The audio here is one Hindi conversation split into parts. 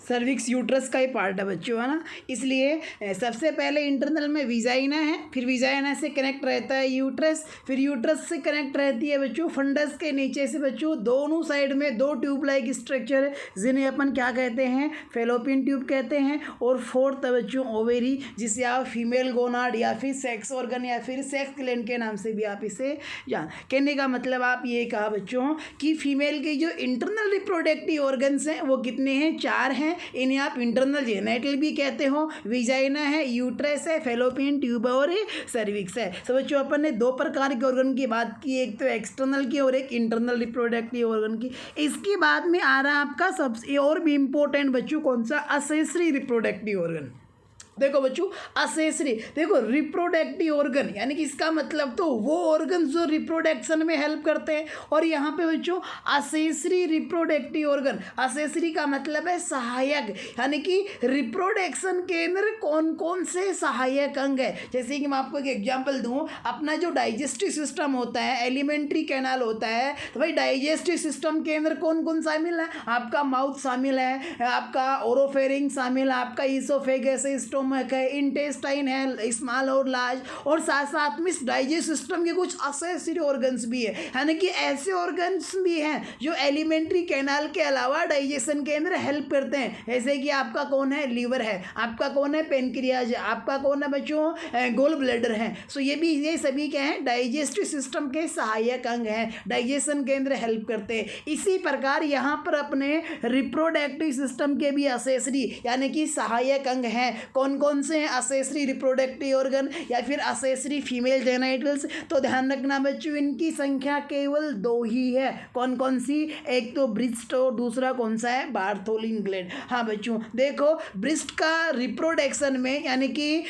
सर्विक्स यूट्रस का ही पार्ट है बच्चों, है ना। इसलिए सबसे पहले इंटरनल में विजाइना है, फिर विजाइना से कनेक्ट रहता है यूट्रस, फिर यूट्रस से कनेक्ट रहती है बच्चों फंडस के नीचे से बच्चों दोनों साइड में दो ट्यूब लाइक स्ट्रक्चर है जिन्हें अपन क्या कहते हैं, फेलोपियन ट्यूब कहते हैं। और फोर्थ है बच्चों ओवेरी, जिसे आप फीमेल गोनाड या फिर सेक्स ऑर्गन या फिर सेक्स ग्लैंड के नाम से भी आप इसे जान। कहने का मतलब आप ये कहा बच्चों कि फीमेल के जो इंटरनल रिप्रोडक्टिव ऑर्गन्स हैं वो कितने हैं, 4 हैं। इन्हें आप इंटरनल जेनाइटल भी कहते हो। विजाइना है, यूट्रस है, फेलोपियन ट्यूब और सर्विक्स है। तो बच्चों अपन ने 2 प्रकार के ऑर्गन की बात की, एक तो एक्सटर्नल की और एक इंटरनल रिप्रोडक्टिव ऑर्गन की। इसके बाद में आ रहा है आपका सबसे और भी इम्पोर्टेंट बच्चों कौन सा, असेसरी रिप्रोडक्टिव ऑर्गन। देखो बच्चों असेसरी, देखो रिप्रोडक्टिव ऑर्गन यानी कि इसका मतलब तो वो ऑर्गन जो रिप्रोडक्शन में हेल्प करते हैं। और यहाँ पे बच्चों असेसरी रिप्रोडक्टिव ऑर्गन, असेसरी का मतलब है सहायक, यानी कि रिप्रोडक्शन के अंदर कौन कौन से सहायक अंग है। जैसे कि मैं आपको एक एग्जांपल दूँ, अपना जो डाइजेस्टिव सिस्टम होता है, एलिमेंट्री कैनाल होता है, तो भाई डाइजेस्टिव सिस्टम के अंदर कौन कौन शामिल है, आपका माउथ शामिल है, आपका ओरोफेरिंग शामिल है, आपका ईसोफेगस स्टोमक है, इंटेस्टाइन है स्मॉल और लार्ज, और साथ साथ में डाइजेस्ट सिस्टम के कुछ असेसरी ऑर्गन्स भी है, यानी कि ऐसे ऑर्गन्स भी हैं जो एलिमेंट्री कैनाल के अलावा डाइजेशन के अंदर हेल्प करते हैं। जैसे कि आपका कौन है, लीवर है, आपका कौन है, पेनक्रियाज है, आपका कौन है बच्चों, गोल ब्लैडर है। सो ये सभी क्या है, डाइजेस्टिव सिस्टम के सहायक अंग हैं, डाइजेशन के अंदर हेल्प करते हैं। इसी प्रकार यहाँ पर अपने रिप्रोडक्टिव सिस्टम के भी असेसरी यानी कि सहायक अंग हैं। कौन कौन से हैं, असेसरी रिप्रोडक्टिव ऑर्गन या फिर असेसरी फीमेल जेनाइटल्स। तो ध्यान रखना बच्चों इनकी संख्या केवल 2 ही है। कौन कौन सी, एक तो ब्रिस्ट और दूसरा कौन सा है, बार्थोलिन ग्लैंड। हाँ बच्चों देखो ब्रिस्ट का रिप्रोडक्शन में यानी कि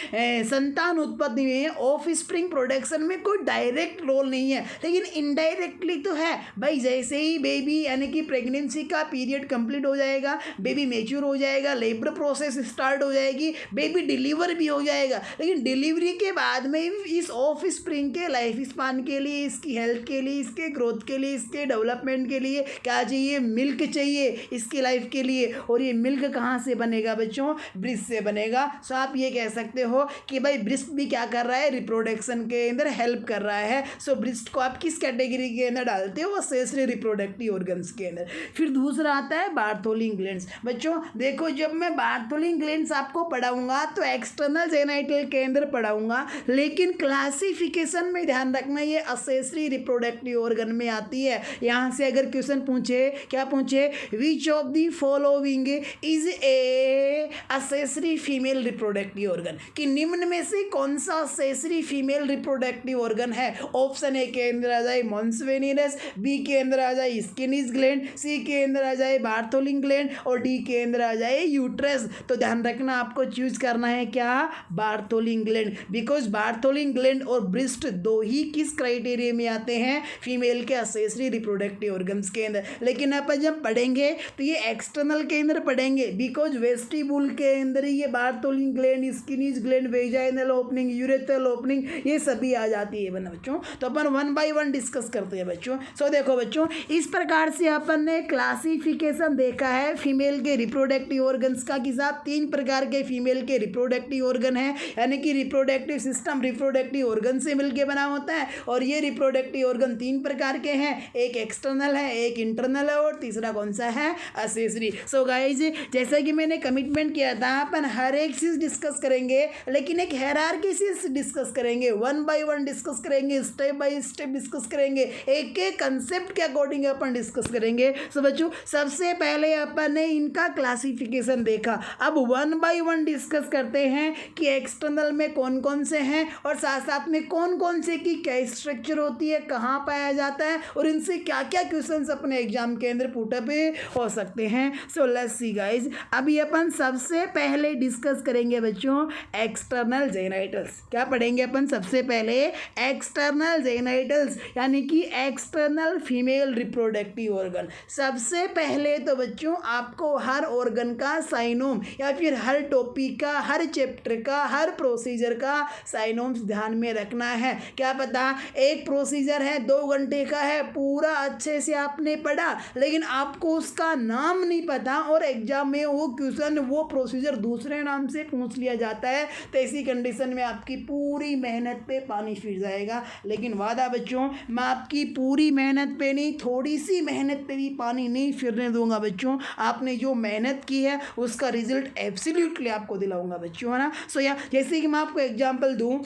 संतान उत्पत्ति में ऑफ स्प्रिंग प्रोडक्शन में कोई डायरेक्ट रोल नहीं है, लेकिन इनडायरेक्टली तो है भाई। जैसे ही बेबी यानी कि प्रेगनेंसी का पीरियड कंप्लीट हो जाएगा, बेबी मेच्योर हो जाएगा, लेबर प्रोसेस स्टार्ट हो जाएगी, बेबी डिलीवर भी हो जाएगा, लेकिन डिलीवरी के बाद में इस ऑफ स्प्रिंग के लाइफ स्पान के लिए, इसकी हेल्थ के लिए, इसके ग्रोथ के लिए, इसके डेवलपमेंट के लिए क्या चाहिए, मिल्क चाहिए इसकी लाइफ के लिए। और ये मिल्क कहाँ से बनेगा बच्चों, ब्रेस्ट से बनेगा। सो आप ये कह सकते हो कि भाई ब्रेस्ट भी क्या कर रहा है, रिप्रोडक्शन के अंदर हेल्प कर रहा है। सो ब्रेस्ट को आप किस कैटेगरी के अंदर डालते हो, असेसरी रिप्रोडक्टिव ऑर्गन्स के अंदर। फिर दूसरा आता है बार्थोलिन ग्लैंड्स। बच्चों देखो जब मैं बार्थोलिन ग्लैंड्स आपको पढ़ाऊंगा तो एक्सटर्नल जेनाइटल के अंदर पढ़ाऊंगा, लेकिन क्लासिफिकेशन में ध्यान रखना ये असेसरी रिप्रोडक्टिव ऑर्गन में आती है। यहाँ से अगर क्वेश्चन पूछे, क्या पूछे, which of the following is a accessory female reproductive organ, कि निम्न में से कौन सा असेसरी फीमेल रिप्रोडक्टिव ऑर्गन है। ऑप्शन ए के अंदर आ जाए मॉन्स वेनिनस, बी के अंदर आ जाए स्किनिस ग्लैंड, सी के अंदर आ जाए बार्थोलिन ग्लैंड और डी के अंदर आ जाए यूट्रस। तो ध्यान रखना आपको चूज करना है क्या, Bartholin gland, because Bartholin gland और ब्रेस्ट 2 ही किस क्राइटेरिया में आते हैं, फीमेल के असेसरी रिप्रोडक्टिव ऑर्गन्स के अंदर। लेकिन अपन जब पढ़ेंगे तो ये एक्सटर्नल के अंदर पढ़ेंगे, बिकॉज वेस्टिबुल के अंदर ये Bartholin gland, Skene's gland, vaginal opening, urethral opening ये सभी आ जाती है बच्चों। तो अपन 1 by 1 डिस्कस करते हैं बच्चों। सो देखो बच्चों इस प्रकार से अपन ने क्लासिफिकेशन देखा है फीमेल के रिप्रोडक्टिव ऑर्गन्स का, कि साहब 3 प्रकार के फीमेल के रिप्रोडक्टिव ऑर्गन है, यानी कि रिप्रोडक्टिव सिस्टम रिप्रोडक्टिव ऑर्गन से मिलके बना होता है। और ये रिप्रोडक्टिव ऑर्गन 3 प्रकार के हैं, एक एक्सटर्नल है, एक इंटरनल है और तीसरा कौन सा है, असेसरी। सो गाइज जैसा कि मैंने कमिटमेंट किया था अपन हर एक चीज़ डिस्कस करेंगे, लेकिन एक हायरार्की से डिस्कस करेंगे, 1 by 1 डिस्कस करेंगे, स्टेप बाय स्टेप डिस्कस करेंगे, एक एक कंसेप्ट के अकॉर्डिंग अपन डिस्कस करेंगे। सो बच्चों सबसे पहले अपन ने इनका क्लासिफिकेशन देखा, अब 1 by 1 डिस्कस करते हैं कि एक्सटर्नल में कौन कौन से हैं और साथ साथ में कौन कौन से की क्या स्ट्रक्चर होती है, कहाँ पाया जाता है और इनसे क्या क्या क्वेश्चंस अपने एग्जाम के अंदर पुटअप हो सकते हैं। सो लेट्स सी गाइज, अभी अपन सबसे पहले डिस्कस करेंगे बच्चों एक्सटर्नल जेनाइटल्स। क्या पढ़ेंगे अपन सबसे पहले, एक्सटर्नल जेनाइटल्स यानी कि एक्सटर्नल फीमेल रिप्रोडक्टिव ऑर्गन। सबसे पहले तो बच्चों आपको हर ऑर्गन का साइनोम या फिर हर टॉपिक का हर चैप्टर का, हर प्रोसीजर का साइनोम्स ध्यान में रखना है। क्या पता एक प्रोसीजर है 2 घंटे का है, पूरा अच्छे से आपने पढ़ा, लेकिन आपको उसका नाम नहीं पता और एग्जाम में वो क्वेश्चन, वो प्रोसीजर दूसरे नाम से पूछ लिया जाता है, तो ऐसी कंडीशन में आपकी पूरी मेहनत पे पानी फिर जाएगा। लेकिन वादा बच्चों, मैं आपकी पूरी मेहनत पे नहीं, थोड़ी सी मेहनत पे भी पानी नहीं फिरने दूंगा बच्चों। आपने जो मेहनत की है उसका रिजल्ट एब्सोल्युटली आपको दिलाऊंगा बच्चों, है ना। सो या जैसे कि मैं आपको एग्जांपल दूं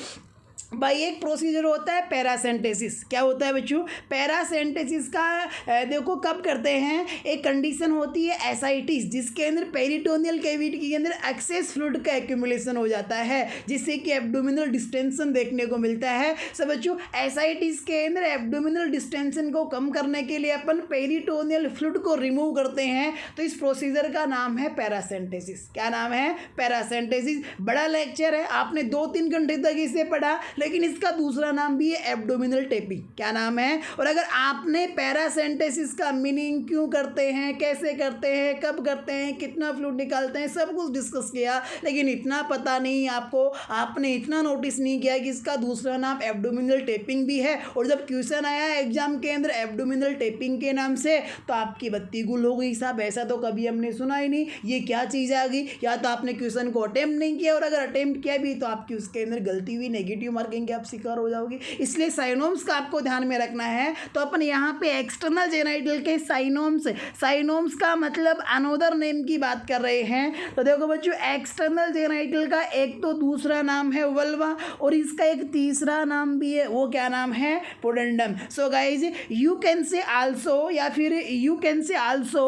भाई, एक प्रोसीजर होता है पैरासेंटेसिस। क्या होता है बच्चों? पैरासेंटेसिस का देखो कब करते हैं, एक कंडीशन होती है एसाइटिस, जिसके अंदर पेरिटोनियल कैविटी के अंदर एक्सेस फ्लूइड का एक्यूमुलेशन हो जाता है, जिससे कि एब्डोमिनल डिस्टेंशन देखने को मिलता है। सब बच्चों, एसाइटिस के अंदर एब्डोमिनल डिस्टेंशन को कम करने के लिए अपन पेरिटोनियल फ्लूइड को रिमूव करते हैं, तो इस प्रोसीजर का नाम है पैरासेंटेसिस। क्या नाम है? पैरासेंटेसिस। बड़ा लेक्चर है, आपने 2-3 घंटे तक इसे पढ़ा, लेकिन इसका दूसरा नाम भी है एब्डोमिनल टेपिंग। क्या नाम है? और अगर आपने पैरासेंटेसिस का मीनिंग, क्यों करते हैं, कैसे करते हैं, कब करते हैं, कितना फ्लूइड निकालते हैं, सब कुछ डिस्कस किया, लेकिन इतना पता नहीं आपको, आपने इतना नोटिस नहीं किया कि इसका दूसरा नाम एब्डोमिनल टेपिंग भी है। और जब क्वेश्चन आया एग्जाम के अंदर एब्डोमिनल टेपिंग के नाम से, तो आपकी बत्ती गुल हो गई। साहब ऐसा तो कभी हमने सुना ही नहीं, ये क्या चीज़ आ गई। या तो आपने क्वेश्चन को अटेम्प्ट नहीं किया, और अगर अटेम्प्ट किया भी तो आपकी उसके अंदर गलती हुई, नेगेटिव मार्किंग के आप शिकार हो जाओगे। इसलिए साइनोम्स का आपको ध्यान में रखना है। तो अपन यहाँ पे एक्सटर्नल जेनाइटल के साइनोम्स, साइनोम्स का मतलब अनोदर नेम की बात कर रहे हैं। तो देखो बच्चों, एक्सटर्नल जेनाइटल का एक तो दूसरा नाम है वल्वा, और इसका एक तीसरा नाम भी है, वो क्या नाम है? Pudendum. So guys, you can say also, या फिर you can say also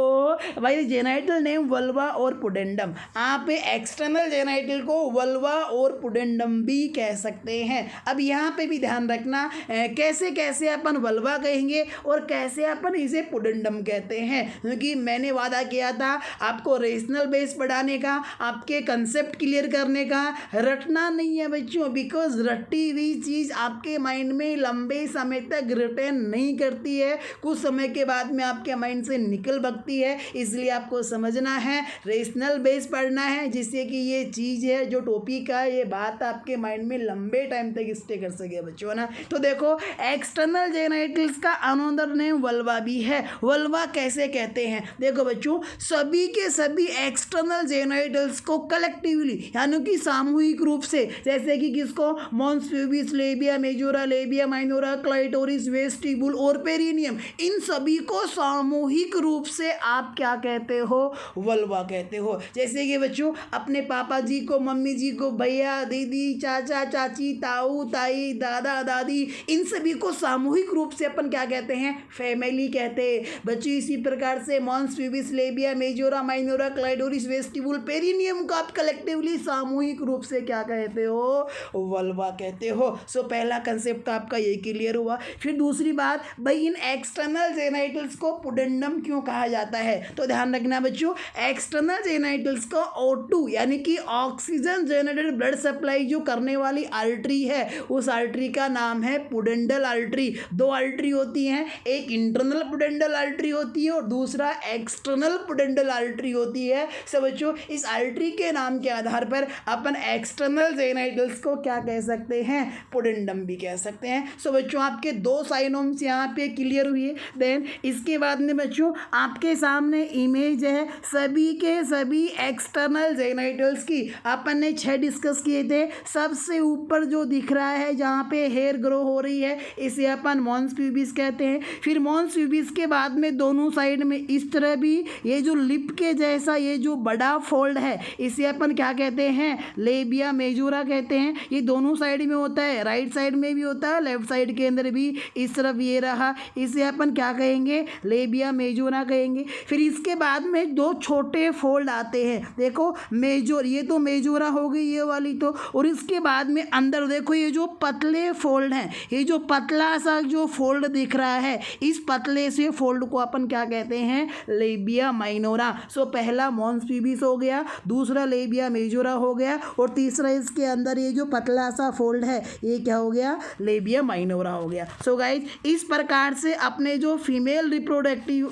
by genital name vulva और पुडेंडम। आप एक्सटर्नल जेनाइटल को वल्वा और पुडेंडम भी कह सकते हैं। अब यहाँ पे भी ध्यान रखना, कैसे कैसे अपन वल्वा कहेंगे और कैसे अपन इसे पुडेंडम कहते हैं, क्योंकि मैंने वादा किया था आपको रेशनल बेस पढ़ाने का, आपके कंसेप्ट क्लियर करने का। रटना नहीं है बच्चों, बिकॉज रटी हुई चीज़ आपके माइंड में लंबे समय तक रिटेन नहीं करती है, कुछ समय के बाद में आपके माइंड से निकल भगती है। इसलिए आपको समझना है, रेशनल बेस पढ़ना है, जिससे कि ये चीज़ है, जो टॉपिक है, ये बात आपके माइंड में लंबे टाइम तक स्टे कर सके बच्चों, ना। तो देखो, एक्सटर्नल जेनाइटल्स का अनदर नेम वल्वा भी है। वल्वा कैसे कहते हैं? देखो बच्चों, सभी के सभी एक्सटर्नल जेनाइटल्स को कलेक्टिवली, यानी कि सामूहिक रूप से, जैसे कि किसको? Mons pubis, labia majora, labia minora, clitoris, vestibule और पेरिनियम, इन सभी को सामूहिक रूप से आप क्या कहते हो? वल्वा कहते हो। जैसे कि बच्चों, अपने पापा जी को, मम्मी जी को, भैया, दीदी, चाचा, चाची, ताऊ, ताई, दादा, दादी, इन सभी को सामूहिक रूप से अपन क्या कहते हैं? फैमिली कहते हैं बच्चों। इसी प्रकार से mons pubis, labia majora, minora, clitoris, vestibule, perineum को आप कलेक्टिवली सामूहिक रूप से क्या कहते हो? वल्वा कहते हो। सो पहला कंसेप्ट तो आपका ये क्लियर हुआ। फिर दूसरी बात, भाई इन एक्सटर्नल जेनाइटल्स को पुडेंडम क्यों कहा जाता है? तो ध्यान रखना बच्चों, एक्सटर्नल जेनाइटल्स को O2 यानी कि ऑक्सीजन जनरेटेड ब्लड सप्लाई जो करने वाली आर्टरी है, उस आर्टरी का नाम है पुडेंडल आर्टरी। 2 आर्टरी होती हैं, एक इंटरनल पुडेंडल आर्टरी होती है और दूसरा एक्सटर्नल पुडेंडल आर्टरी होती है। सब बच्चों, इस आर्टरी के नाम के आधार पर अपन एक्सटर्नल जेनाइटल्स को क्या कह सकते हैं? पुडेंडम भी कह सकते हैं। सो बच्चों, आपके 2 साइनोम्स यहाँ पे क्लियर हुए। देन इसके बाद में बच्चों, आपके सामने इमेज है सभी के सभी एक्सटर्नल जेनाइटल्स की। अपन ने 6 डिस्कस किए थे। सबसे ऊपर जो दिख रहा है, जहाँ पे हेयर ग्रो हो रही है, इसे अपन मॉन्स प्यूबिस कहते हैं। फिर मॉन्स प्यूबिस के बाद में दोनों साइड में इस तरह भी ये जो लिप के जैसा ये जो बड़ा फोल्ड है, इसे अपन क्या कहते हैं? लेबिया मेजोरा कहते हैं। ये दोनों साइड में होता है, राइट साइड में भी होता है, लेफ्ट साइड के अंदर भी। इस तरफ ये रहा, इसे अपन क्या कहेंगे? लेबिया मेजोरा कहेंगे। फिर इसके बाद में 2 छोटे फोल्ड आते हैं। देखो मेजोर, ये तो मेजोरा हो गई ये वाली तो, और इसके बाद में अंदर देखो ये जो पतले फोल्ड हैं, ये जो पतला सा जो फोल्ड दिख रहा है, इस पतले से फोल्ड को अपन क्या कहते हैं? Labia minora. सो पहला मॉन्स प्यूबिस हो गया, दूसरा लेबिया मेजोरा हो गया, और तीसरा इसके अंदर ये जो पतला सा फोल्ड है, ये क्या हो गया? लेबिया माइनोरा हो गया। सो गाइज, इस प्रकार से अपने जो फीमेल रिप्रोडक्टिव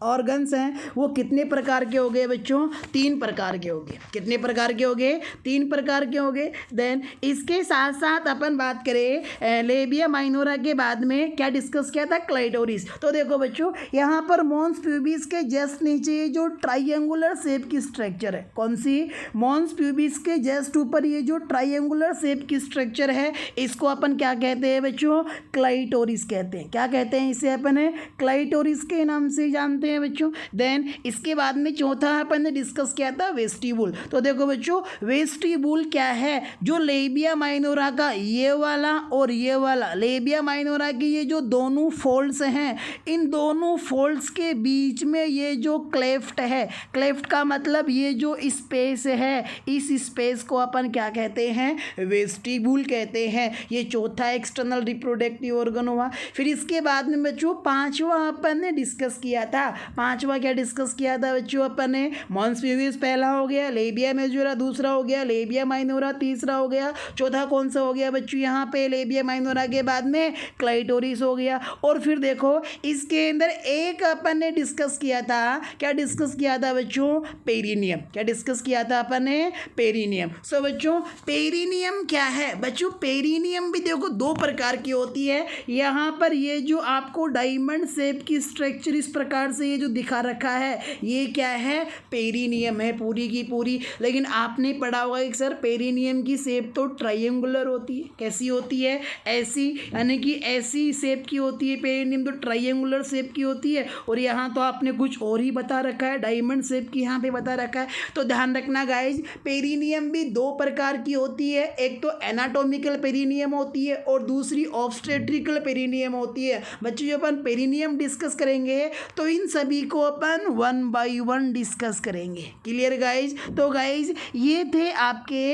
ऑर्गन्स हैं वो कितने प्रकार के हो गए बच्चों? 3 प्रकार के हो गए। कितने प्रकार के हो गए? 3 प्रकार के हो गए। देन इसके साथ साथ अपन बात करें लेबिया माइनोरा के बाद में क्या डिस्कस किया था? क्लाइटोरिस। तो देखो बच्चों यहाँ पर मॉन्स प्यूबिस के जस्ट नीचे ये जो ट्राइंगुलर शेप की स्ट्रक्चर है, कौन सी? मॉन्स प्यूबिस के जस्ट ऊपर ये जो ट्राइंगुलर शेप की स्ट्रक्चर है इसको अपन क्या कहते हैं बच्चों? क्लाइटोरिस कहते हैं। क्या कहते हैं इसे? अपन क्लाइटोरिस के नाम से जानते हैं बच्चों। देन इसके बाद में चौथा अपन ने डिस्कस किया था वेस्टिबुल। तो देखो बच्चों वेस्टिबुल क्या है? जो लेबिया माइनोरा का ये वाला और ये वाला, लेबिया माइनोरा की ये जो दोनों फोल्ड्स हैं, इन दोनों फोल्ड्स के बीच में ये जो क्लेफ्ट है, क्लेफ्ट का मतलब ये जो स्पेस है, इस स्पेस को अपन क्या कहते हैं? वेस्टिबुल कहते हैं। ये चौथा एक्सटर्नल रिप्रोडक्टिव ऑर्गन हुआ। फिर इसके बाद में बच्चों पांचवा अपन ने डिस्कस किया था। पांचवा क्या डिस्कस किया था बच्चों अपन ने? मॉन्स प्यूबिस पहला हो गया, लेबिया मेजोरा दूसरा हो गया, लेबिया माइनोरा तीसरा हो गया, चौथा कौन सा हो गया बच्चों? यहाँ पे लेबिया माइनोरा के बाद में क्लाइटोरिस हो गया। और फिर देखो इसके अंदर एक अपन ने डिस्कस किया था, क्या डिस्कस किया था बच्चों? पेरिनियम। क्या डिस्कस किया था अपन ने? पेरिनियम। सो बच्चों पेरिनियम क्या है बच्चों? पेरिनियम भी देखो 2 प्रकार की होती है। यहाँ पर ये जो आपको डायमंड शेप की स्ट्रक्चर इस प्रकार से ये जो दिखा रखा है ये क्या है? पेरिनियम है पूरी की पूरी। लेकिन आपने पढ़ा होगा कि सर पेरिनियम की शेप तो ट्रायंगुलर होती है। कैसी होती है? ऐसी, यानी कि ऐसी शेप की होती है। पेरिनियम तो ट्रायंगुलर शेप की होती है। और यहाँ तो आपने कुछ और ही बता रखा है, डायमंड शेप की यहाँ पे बता रखा है। तो ध्यान रखना गाइज, पेरिनियम भी 2 प्रकार की होती है। एक तो एनाटोमिकल पेरिनियम होती है और दूसरी ऑब्स्टेट्रिकल पेरिनियम होती है। बच्चों जब अपन पेरिनियम डिस्कस करेंगे तो इन सभी को अपन 1 बाय 1 डिस्कस करेंगे। Clear guys? तो गाइज ये थे आपके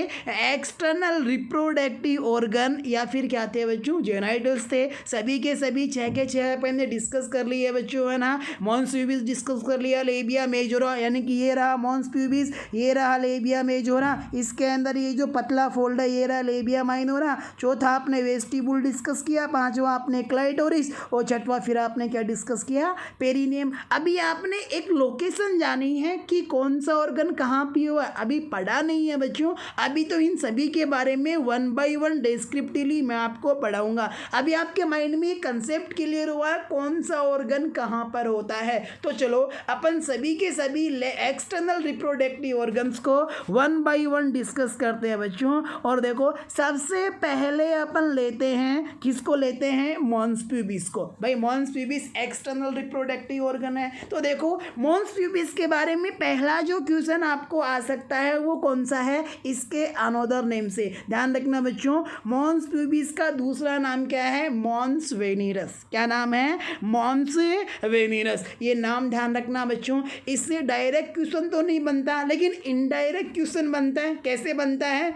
एक्सटर्नल रिप्रोडक्टिव ऑर्गन या फिर क्या थे बच्चों? जेनाइटल्स थे। सभी के सभी 6 के 6 अपन ने डिस्कस कर लिए बच्चों, है ना। मॉन्स प्यूबिस डिस्कस कर लिया, लेबिया मेजोरा यानी कि ये रहा मॉन्स प्यूबिस, ये रहा लेबिया मेजोरा, इसके अंदर ये जो पतला फोल्ड है ये रहा लेबिया माइनोरा, चौथा आपने वेस्टिबुल डिस्कस किया, पांचवा आपने क्लाइटोरिस और छठवा फिर आपने क्या डिस्कस किया? पेरिनियम। अभी आपने एक लोकेशन जानी है कि कौन सा ऑर्गन कहाँ पे हुआ, अभी पढ़ा नहीं है बच्चों। अभी तो इन सभी के बारे में 1 बाय 1 डिस्क्रिप्टिवली मैं आपको पढ़ाऊंगा। अभी आपके माइंड में एक कंसेप्ट क्लियर हुआ कौन सा ऑर्गन कहाँ पर होता है। तो चलो अपन सभी के सभी एक्सटर्नल रिप्रोडक्टिव ऑर्गन्स को 1 बाय 1 डिस्कस करते हैं बच्चों। और देखो सबसे पहले अपन लेते हैं, किसको लेते हैं? मॉन्स प्यूबिस को। भाई mons pubis external reproductive organ है। तो देखो मॉन्स प्यूबिस के बारे में पहला जो क्वेश्चन आपको आ सकता है वो कौन सा है? इसके अनोदर नेम से। ध्यान रखना बच्चों, मॉन्स प्यूबिस का दूसरा नाम क्या है? मॉन्स वेनिरस। क्या नाम है? मॉन्स वेनिरस। ये नाम ध्यान रखना बच्चों। इससे डायरेक्ट क्वेश्चन तो नहीं बनता लेकिन इनडायरेक्ट क्वेश्चन बनता है। कैसे बनता है?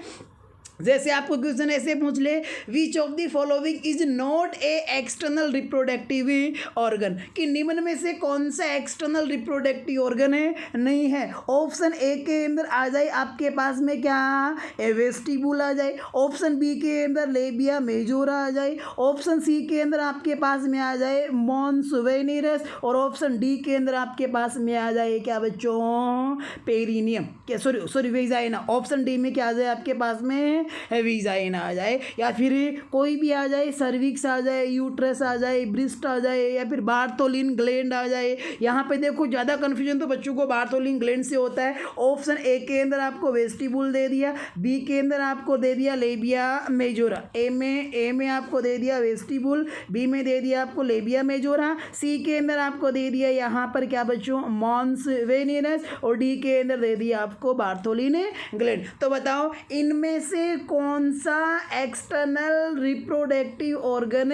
जैसे आपको क्वेश्चन ऐसे पूछ ले, which of the following is not a external reproductive organ, कि निम्न में से कौन सा एक्सटर्नल रिप्रोडक्टिव ऑर्गन है? नहीं है। ऑप्शन ए के अंदर आ जाए आपके पास में क्या? वेस्टिबुल आ जाए। ऑप्शन बी के अंदर लेबिया मेजोरा आ जाए। ऑप्शन सी के अंदर आपके पास में आ जाए मॉन्स वेनिरस। और ऑप्शन डी के अंदर आपके पास में आ जाए क्या बच्चों? पेरिनियम। क्या सॉरी वेजाइना। ऑप्शन डी में क्या आ जाए आपके पास में? वीजाइन आ जाए, या फिर कोई भी आ जाए, सर्विक्स आ जाए, यूट्रस आ जाए, ब्रिस्ट आ जाए, या फिर बार्थोलिन ग्लैंड आ जाए। यहाँ पे देखो ज़्यादा कन्फ्यूजन तो बच्चों को बार्थोलिन ग्लैंड से होता है। ऑप्शन ए के अंदर आपको वेस्टिबुल दे दिया, बी के अंदर आपको दे दिया लेबिया मेजोरा, ए में आपको दे दिया वेस्टिबुल, बी में दे दिया आपको लेबिया मेजोरा, सी के अंदर आपको दे दिया यहाँ पर क्या बच्चों? मॉन्स वेनिरस, और डी के अंदर दे दिया आपको बार्थोलिन ग्लैंड। तो बताओ इनमें से कौन सा एक्सटर्नल रिप्रोडक्टिव ऑर्गन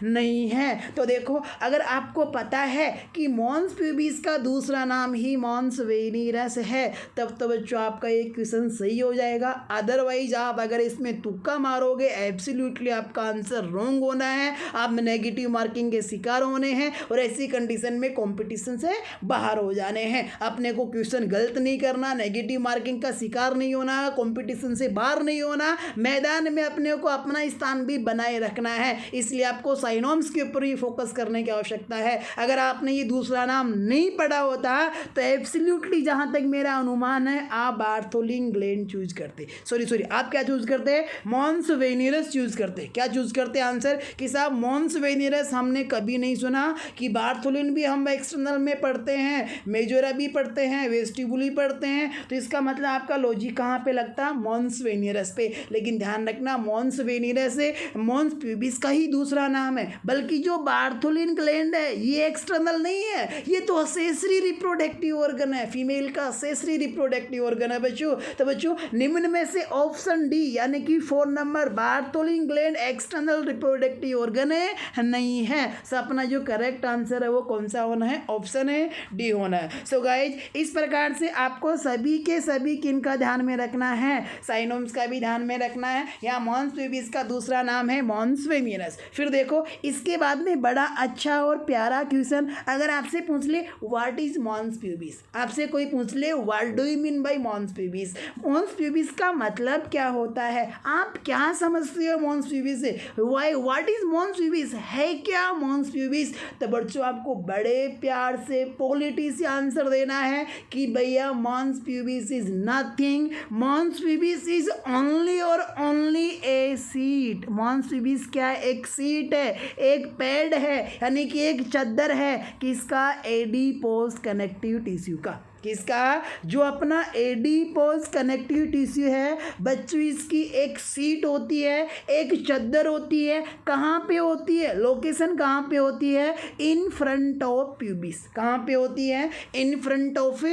नहीं है? तो देखो अगर आपको पता है कि मॉन्स प्यूबिस का दूसरा नाम ही मॉन्स वेनिरस है तब तो बच्चों आपका ये क्वेश्चन सही हो जाएगा। अदरवाइज आप अगर इसमें तुक्का मारोगे एब्सोल्युटली आपका आंसर रॉन्ग होना है, आप नेगेटिव मार्किंग के शिकार होने हैं और ऐसी कंडीशन में कंपटीशन से बाहर हो जाने हैं। अपने को क्वेश्चन गलत नहीं करना, नेगेटिव मार्किंग का शिकार नहीं होना, कंपटीशन से बाहर नहीं होना, होना, मैदान में अपने को अपना स्थान भी बनाए रखना है। इसलिए आपको साइनोम्स के ऊपर ही फोकस करने की आवश्यकता है। अगर आपने ये दूसरा नाम नहीं पढ़ा होता तो एब्सोल्युटली जहाँ तक मेरा अनुमान है आप बार्थोलिन ग्लैंड चूज करते, सॉरी आप क्या चूज करते, मॉन्स वेनिरस चूज करते। क्या चूज करते आंसर कि साहब मॉन्स वेनिरस हमने कभी नहीं सुना कि बार्थोलिन भी हम एक्सटर्नल में पढ़ते हैं, मेजोरा भी पढ़ते हैं, वेस्टिबुली पढ़ते हैं, तो इसका मतलब आपका लॉजिक कहाँ पे लगता, मॉन्स वेनिरस पे। लेकिन ध्यान रखना मॉन्स वेनिरस है मॉन्स प्यूबिस का ही दूसरा नाम है, बल्कि जो बार्थोलिन ग्लैंड है ये एक्सटर्नल नहीं है, ये तो असेसरी रिप्रोडक्टिव ऑर्गन है, फीमेल का असेसरी रिप्रोडक्टिव ऑर्गन है बच्चों। तो बच्चों निम्न में से ऑप्शन डी यानी कि 4 number Bartholin gland external reproductive organ है नहीं है। सो अपना जो करेक्ट आंसर है वो कौन सा होना है, ऑप्शन है डी होना है। सो गाइज इस प्रकार से आपको सभी के सभी किन का ध्यान में रखना है, साइनोम्स का भी ध्यान में रखना है। या मॉन्स प्यूबिस का दूसरा नाम है मॉन्स वेनिरस। फिर देखो इसके बाद में बड़ा अच्छा और प्यारा क्वेश्चन, अगर आपसे पूछ ले व्हाट इज मॉन्स प्यूबिस, आपसे कोई पूछ ले what do you mean by mons pubis, mons pubis का मतलब क्या होता है, आप क्या समझते हो मॉन्स प्यूबिस से, why what is mons pubis, है क्या मॉन्स प्यूबिस। तो बच्चों आपको बड़े प्यार से पॉलिटी से आंसर देना है कि भैया mons pubis is nothing, mons pubis is only और only a seat. Mons pubis क्या है, एक सीट है, एक पैड है, यानी कि एक चद्दर है किसका, एडिपोज कनेक्टिव टिश्यू का, किसका, जो अपना एडिपोज कनेक्टिव टिश्यू है बच्चों इसकी एक सीट होती है, एक चद्दर होती है, कहाँ पे होती है, लोकेशन कहाँ पे होती है, इन फ्रंट ऑफ प्यूबिस, कहाँ पे होती है, इन फ्रंट ऑफ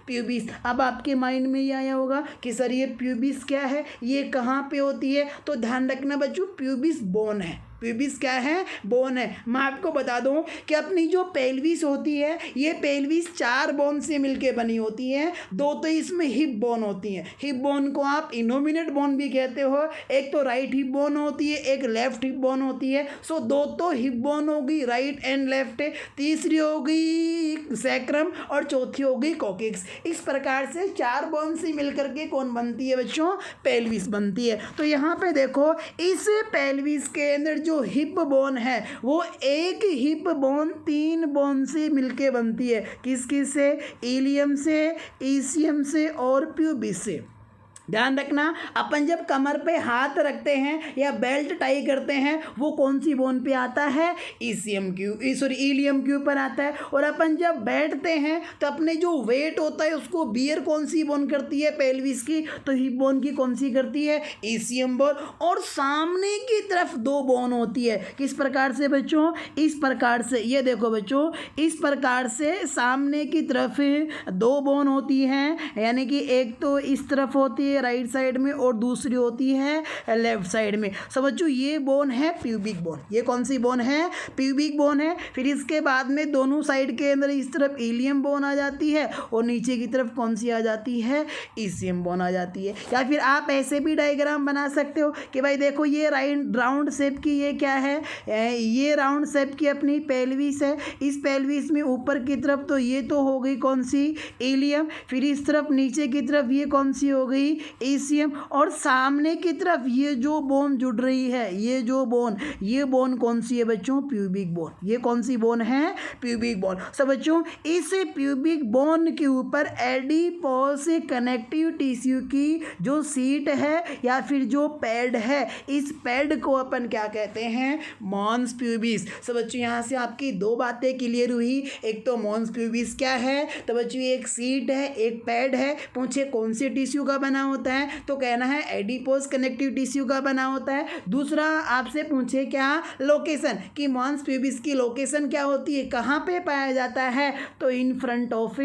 प्यूबिस। अब आपके माइंड में ये आया होगा कि सर ये प्यूबिस क्या है, ये कहाँ पे होती है, तो ध्यान रखना बच्चों प्यूबिस बोन है, प्यूबिस क्या है, बोन है। मैं आपको बता दूं कि अपनी जो पेल्विस होती है ये पेल्विस 4 बोन से मिलके बनी होती है, 2 तो इसमें हिप बोन होती हैं, हिप बोन को आप इनोमिनेट बोन भी कहते हो, एक तो राइट हिप बोन होती है, एक लेफ्ट हिप बोन होती है। सो 2 तो हिप बोन होगी राइट एंड लेफ्ट, तीसरी होगी सैक्रम और चौथी होगी कोकिक्स। इस प्रकार से 4 बोन से मिलकर के कौन बनती है बच्चों, पेल्विस बनती है। तो यहाँ पे देखो इस पेल्विस के अंदर जो हिप बोन है वो एक हिप बोन 3 बोन से मिलके बनती है, किस किस से, इलियम से, ईसियम से और प्यूबिस से। ध्यान रखना अपन जब कमर पे हाथ रखते हैं या बेल्ट टाई करते हैं वो कौन सी बोन पे आता है, ईसीएम क्यू इलियम के ऊपर आता है। और अपन जब बैठते हैं तो अपने जो वेट होता है उसको बियर कौन सी बोन करती है, पेल्विस की, तो हिप बोन की कौन सी करती है, ईसीएम बोन। और सामने की तरफ 2 बोन होती है, किस प्रकार से बच्चों, इस प्रकार से, ये देखो बच्चों इस प्रकार से सामने की तरफ 2 बोन होती हैं, यानी कि एक तो इस तरफ होती है राइट साइड में और दूसरी होती है लेफ्ट साइड में। समझो ये बोन है प्यूबिक बोन, ये कौन सी बोन है, प्यूबिक बोन है। फिर इसके बाद में दोनों साइड के अंदर इस तरफ इलियम बोन आ जाती है और नीचे की तरफ कौन सी आ जाती है, ईसीएम बोन आ जाती है। या फिर आप ऐसे भी डायग्राम बना सकते हो कि भाई देखो ये राउंड शेप की ये क्या है, ये राउंड शेप की अपनी पेल्विस है, इस पेल्विस में ऊपर की तरफ तो ये तो हो गई कौन सी, इलियम, फिर इस तरफ नीचे की तरफ ये कौन सी हो गई, ईसीएम, और सामने की तरफ ये जो बोन जुड़ रही है, ये जो बोन, ये बोन कौन सी है बच्चों, प्यूबिक बोन। ये कौन सी बोन है, प्यूबिक बोन। सब बच्चों इस प्यूबिक बोन के ऊपर एडिपोज कनेक्टिव टिश्यू की जो सीट है या फिर जो पैड है, इस पैड को अपन क्या कहते हैं, मॉन्स प्यूबिस। सब बच्चों यहाँ से आपकी 2 बातें क्लियर हुई। एक तो मॉन्स प्यूबिस क्या है, तो बच्चों एक सीट है, एक पैड है। पूछे कौन से टिश्यू का बना होता है, तो कहना है एडिपोज कनेक्टिव टिश्यू का बना होता है। दूसरा आपसे पूछे क्या, लोकेशन, कि मॉन्स प्यूबिस की लोकेशन क्या होती है, कहाँ पे पाया जाता है, तो इन फ्रंट ऑफ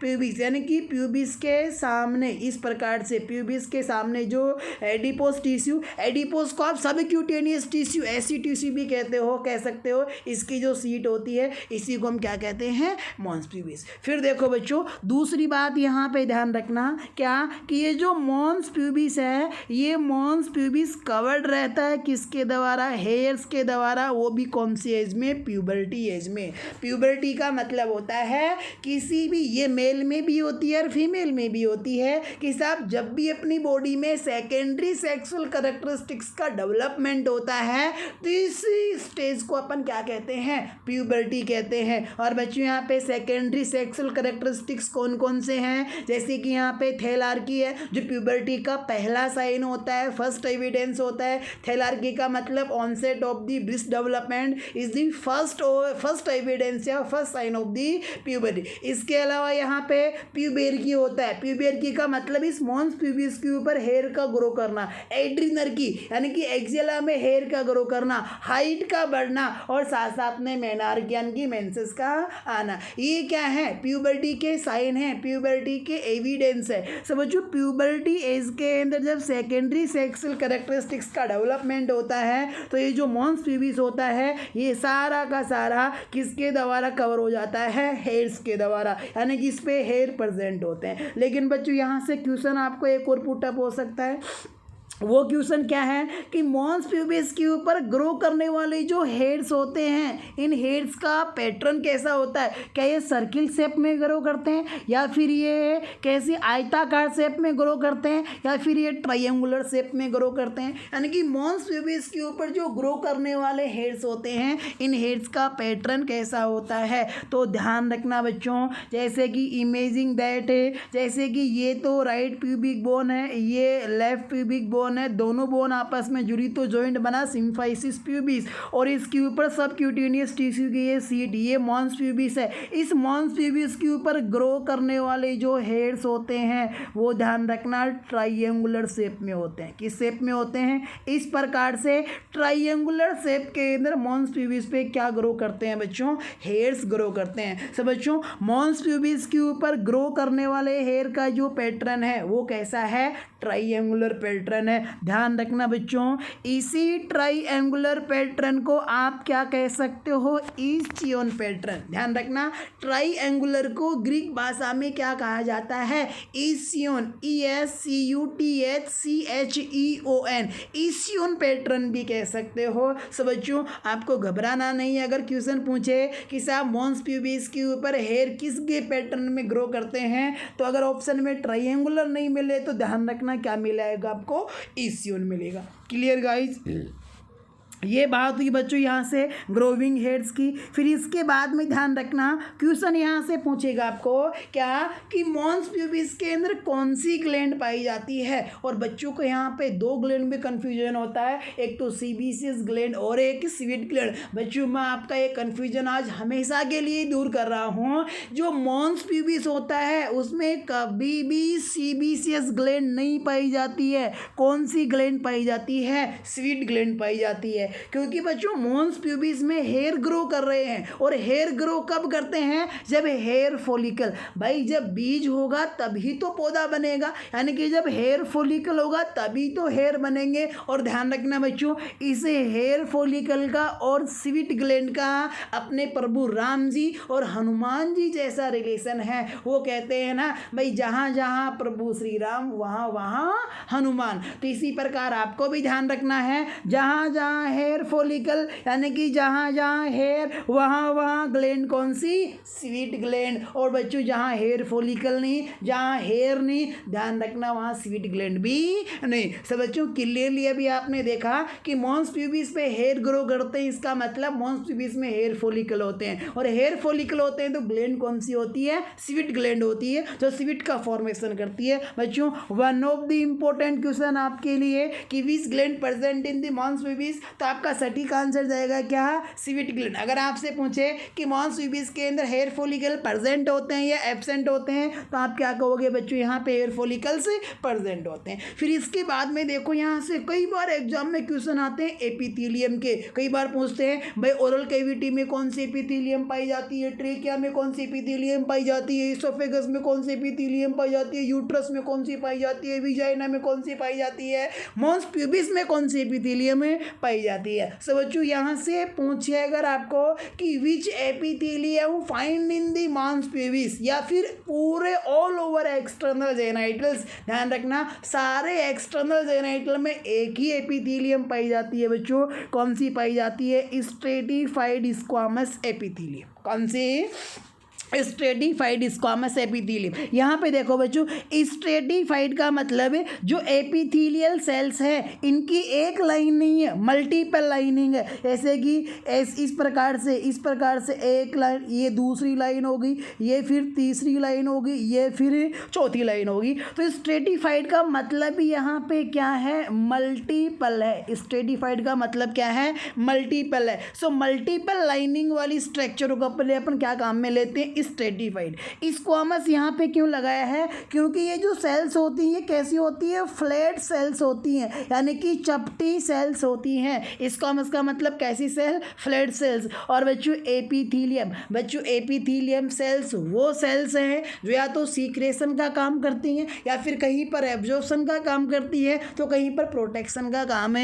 प्यूबिस, यानी कि प्यूबिस के सामने। इस प्रकार से प्यूबिस के सामने जो एडिपोज टिश्यू, एडिपोज को आप सबक्यूटेनियस टिश्यू, ऐसी टिश्यू भी कहते हो, कह सकते हो, इसकी जो सीट होती है इसी को हम क्या कहते हैं, मॉन्स प्यूबिस। फिर देखो बच्चों दूसरी बात यहाँ पे ध्यान रखना क्या, कि ये जो मॉन्स प्यूबिस है, ये मॉन्स प्यूबिस कवर्ड रहता है किसके द्वारा, हेयर्स के द्वारा, वो भी कौन सी एज में, प्यूबर्टी एज में। प्यूबर्टी का मतलब होता है किसी भी, ये मेल में भी होती है और फीमेल में भी होती है, कि साहब जब भी अपनी बॉडी में सेकेंडरी सेक्सुअल कैरेक्टरिस्टिक्स का डेवलपमेंट होता है तो इसी स्टेज को अपन क्या कहते हैं, प्यूबर्टी कहते हैं। और बच्चों यहाँ पे सेकेंडरी सेक्सुअल कैरेक्टरिस्टिक्स कौन कौन से हैं, जैसे कि यहाँ पे थैलार्की है जो प्यूबर्टी का पहला साइन होता है, फर्स्ट एविडेंस होता है। थैलार्की का मतलब onset of the breast development is the first evidence या first sign of the puberty. इसके अलावा यहाँ पे प्यूबेरकी होता है। प्यूबेरकी का मतलब इस मॉन्स प्यूबिस के ऊपर हेयर का ग्रो करना, एड्रीनर्की यानी कि एक्जिला में हेयर का ग्रो करना, हाइट का बढ़ना और साथ साथ में मेनार्की यानी कि मेंसेस का आना, ये क्या है, प्यूबर्टी के साइन है, प्यूबर्टी के एविडेंस है। समझो प्यूबर्टी एज के अंदर जब सेकेंडरी सेक्सुअल कैरेक्टरिस्टिक्स का डेवलपमेंट होता है तो ये जो मॉन्स प्यूबिस होता है ये सारा का सारा किसके द्वारा कवर हो जाता है, हेयर्स के द्वारा, यानी कि इस पे हेयर प्रेजेंट होते हैं। लेकिन बच्चों यहाँ से क्वेश्चन आपको एक और पुटअप हो सकता है, वो क्वेश्चन क्या है कि मॉन्स प्यूबिस के ऊपर ग्रो करने वाले जो हेयर्स होते हैं, इन हेयर्स का पैटर्न कैसा होता है, क्या ये सर्किल शेप में ग्रो करते हैं या फिर ये कैसी आयताकार शेप में ग्रो करते हैं या फिर ये ट्रायंगुलर शेप में ग्रो करते हैं। यानी कि मॉन्स प्यूबिस के ऊपर जो ग्रो करने वाले हेयर्स होते हैं, इन हेयर्स का पैटर्न कैसा होता है। तो ध्यान रखना बच्चों, जैसे कि इमेजिंग दैट है, जैसे कि ये तो राइट प्यूबिक बोन है, ये लेफ्ट प्यूबिक बोन है, दोनों बोन आपस में जुड़ी तो जॉइंट बना सिम्फाइसिस प्यूबिस, और इसके ऊपर सबक्यूटेनियस टिश्यू की ये सीट, ये मॉन्स प्यूबिस है। इस मॉन्स प्यूबिस के ऊपर ग्रो करने वाले जो हेयर्स होते हैं वो ध्यान रखना ट्रायंगुलर शेप में होते हैं। किस शेप में होते हैं, इस प्रकार से ट्रायंगुलर शेप के अंदर मॉन्स प्यूबिस पे क्या ग्रो करते हैं बच्चों, हेयर्स ग्रो करते हैं। सब बच्चों मॉन्स प्यूबिस के ऊपर ग्रो करने वाले हेयर का जो पैटर्न है वो कैसा है, ट्रायंगुलर पैटर्न है। ध्यान रखना बच्चों, इसी ट्रायंगुलर पैटर्न को आप क्या कह सकते हो, ईस्चियन पैटर्न। ध्यान रखना, ट्रायंगुलर को ग्रीक भाषा में क्या कहा जाता है, ईस्चियन, ESCUTHCHEON, ईस्चियन पैटर्न भी कह सकते हो। सब बच्चों आपको घबराना नहीं है, अगर क्वेश्चन पूछे कि साहब मॉन्स प्यूबिस के ऊपर हेयर किस के पैटर्न में ग्रो करते हैं, तो अगर ऑप्शन में ट्रायंगुलर नहीं मिले तो ध्यान रखना क्या मिलेगा आपको, ईस्चियन मिलेगा। क्लियर गाइज, ये बात हुई बच्चों यहाँ से ग्रोविंग हेड्स की। फिर इसके बाद में ध्यान रखना क्वेश्चन यहाँ से पूछेगा आपको क्या कि मॉन्स प्यूबिस के अंदर कौन सी ग्लैंड पाई जाती है। और बच्चों को यहाँ पे दो ग्लैंड में कन्फ्यूजन होता है, एक तो सीबीसीएस ग्लैंड और एक स्वीट ग्लैंड। बच्चों मैं आपका ये कन्फ्यूजन आज हमेशा के लिए दूर कर रहा हूँ। जो मॉन्स प्यूबिस होता है उसमें कभी भी सीबीसीएस ग्लैंड नहीं पाई जाती है। कौन सी ग्लैंड पाई जाती है, स्वीट ग्लैंड पाई जाती है। क्योंकि बच्चों मॉन्स प्यूबिस में हेयर ग्रो कर रहे हैं, और हेयर ग्रो कब करते हैं, जब हेयर फॉलिकल, भाई जब बीज होगा तभी तो पौधा बनेगा, यानी कि जब हेयर फॉलिकल होगा तभी तो हेयर बनेंगे। और ध्यान रखना बच्चों, इस हेयर फॉलिकल का और स्वीट ग्लैंड का अपने प्रभु राम जी और हनुमान जी जैसा रिलेशन है। वो कहते हैं ना भाई, जहाँ जहाँ प्रभु श्री राम वहाँ वहाँ हनुमान। तो इसी प्रकार आपको भी ध्यान रखना है, जहाँ जहाँ हेयर फॉलिकल यानी कि जहाँ जहाँ हेयर वहाँ वहाँ ग्लैंड कौन सी, स्वीट ग्लैंड। और बच्चों जहाँ हेयर फॉलिकल नहीं, जहाँ हेयर नहीं, ध्यान रखना वहाँ स्वीट ग्लैंड भी नहीं। सब बच्चों क्लियरली अभी आपने देखा कि मॉन्स प्यूबिस पे हेयर ग्रो करते हैं, इसका मतलब मॉन्स प्यूबिस में हेयर फॉलिकल होते हैं, और हेयर फॉलिकल होते हैं तो ग्लैंड कौन सी होती है, स्वीट ग्लैंड होती है, जो स्वीट का फॉर्मेशन करती है। बच्चों one of the important question आपके लिए कि which gland present in the mons pubis, तो आपका सटीक आंसर जाएगा क्या, स्वीट ग्लैंड। अगर आपसे पूछे कि मॉन्स प्यूबिस के अंदर हेयर फॉलिकल प्रेजेंट होते हैं या एब्सेंट होते हैं, तो आप क्या कहोगे बच्चों, यहाँ पे हेयर फॉलिकल्स प्रेजेंट होते हैं। फिर इसके बाद में देखो यहाँ से कई बार एग्जाम में क्वेश्चन आते हैं एपिथेलियम के। कई बार पूछते हैं भाई ओरल कैविटी में कौन सी एपिथेलियम पाई जाती है, ट्रेकिया में कौन सी एपिथेलियम पाई जाती है, इसोफेगस में कौन सी एपिथेलियम पाई जाती है, यूट्रस में कौन सी पाई जाती है, विजाइना में कौन सी पाई जाती है, मॉन्स प्यूबिस में कौन सी एपिथेलियम पाई जाती है। जाती है। सो बच्चों यहाँ से पूछे अगर आपको कि which epithelium find in the mons pubis, या फिर पूरे ऑल ओवर एक्सटर्नल जेनाइटल्स, ध्यान रखना सारे एक्सटर्नल जेनाइटल में एक ही एपिथेलियम पाई जाती है बच्चों। कौन सी पाई जाती है? Stratified squamous epithelium. कौन सी? Stratified squamous epithelium. यहाँ पे देखो बच्चों, स्ट्रेटिफाइड का मतलब है जो एपिथेलियल सेल्स है इनकी एक लाइन नहीं है, मल्टीपल लाइनिंग है। जैसे कि इस प्रकार से एक लाइन, ये दूसरी लाइन होगी, ये फिर तीसरी लाइन होगी, ये फिर चौथी लाइन होगी। तो स्ट्रेटिफाइड का मतलब यहाँ पे क्या है? मल्टीपल है। स्ट्रेटिफाइड का मतलब क्या है? मल्टीपल है। सो मल्टीपल लाइनिंग वाली स्ट्रक्चर को पहले अपन क्या काम में लेते हैं? स्ट्रेटिफाइड। स्क्वामस यहाँ पे क्यों लगाया है? क्योंकि ये जो सेल्स होती हैं कैसी होती है? फ्लैट सेल्स होती हैं, यानी कि चपटी सेल्स होती हैं। स्क्वामस का मतलब कैसी सेल? Flat sales. और बच्चों एपिथेलियम सेल्स वो सेल्स हैं जो या तो सीक्रेशन का काम करती हैं, या फिर कहीं पर एब्जॉर्प्शन का काम करती है, तो कहीं पर प्रोटेक्शन का काम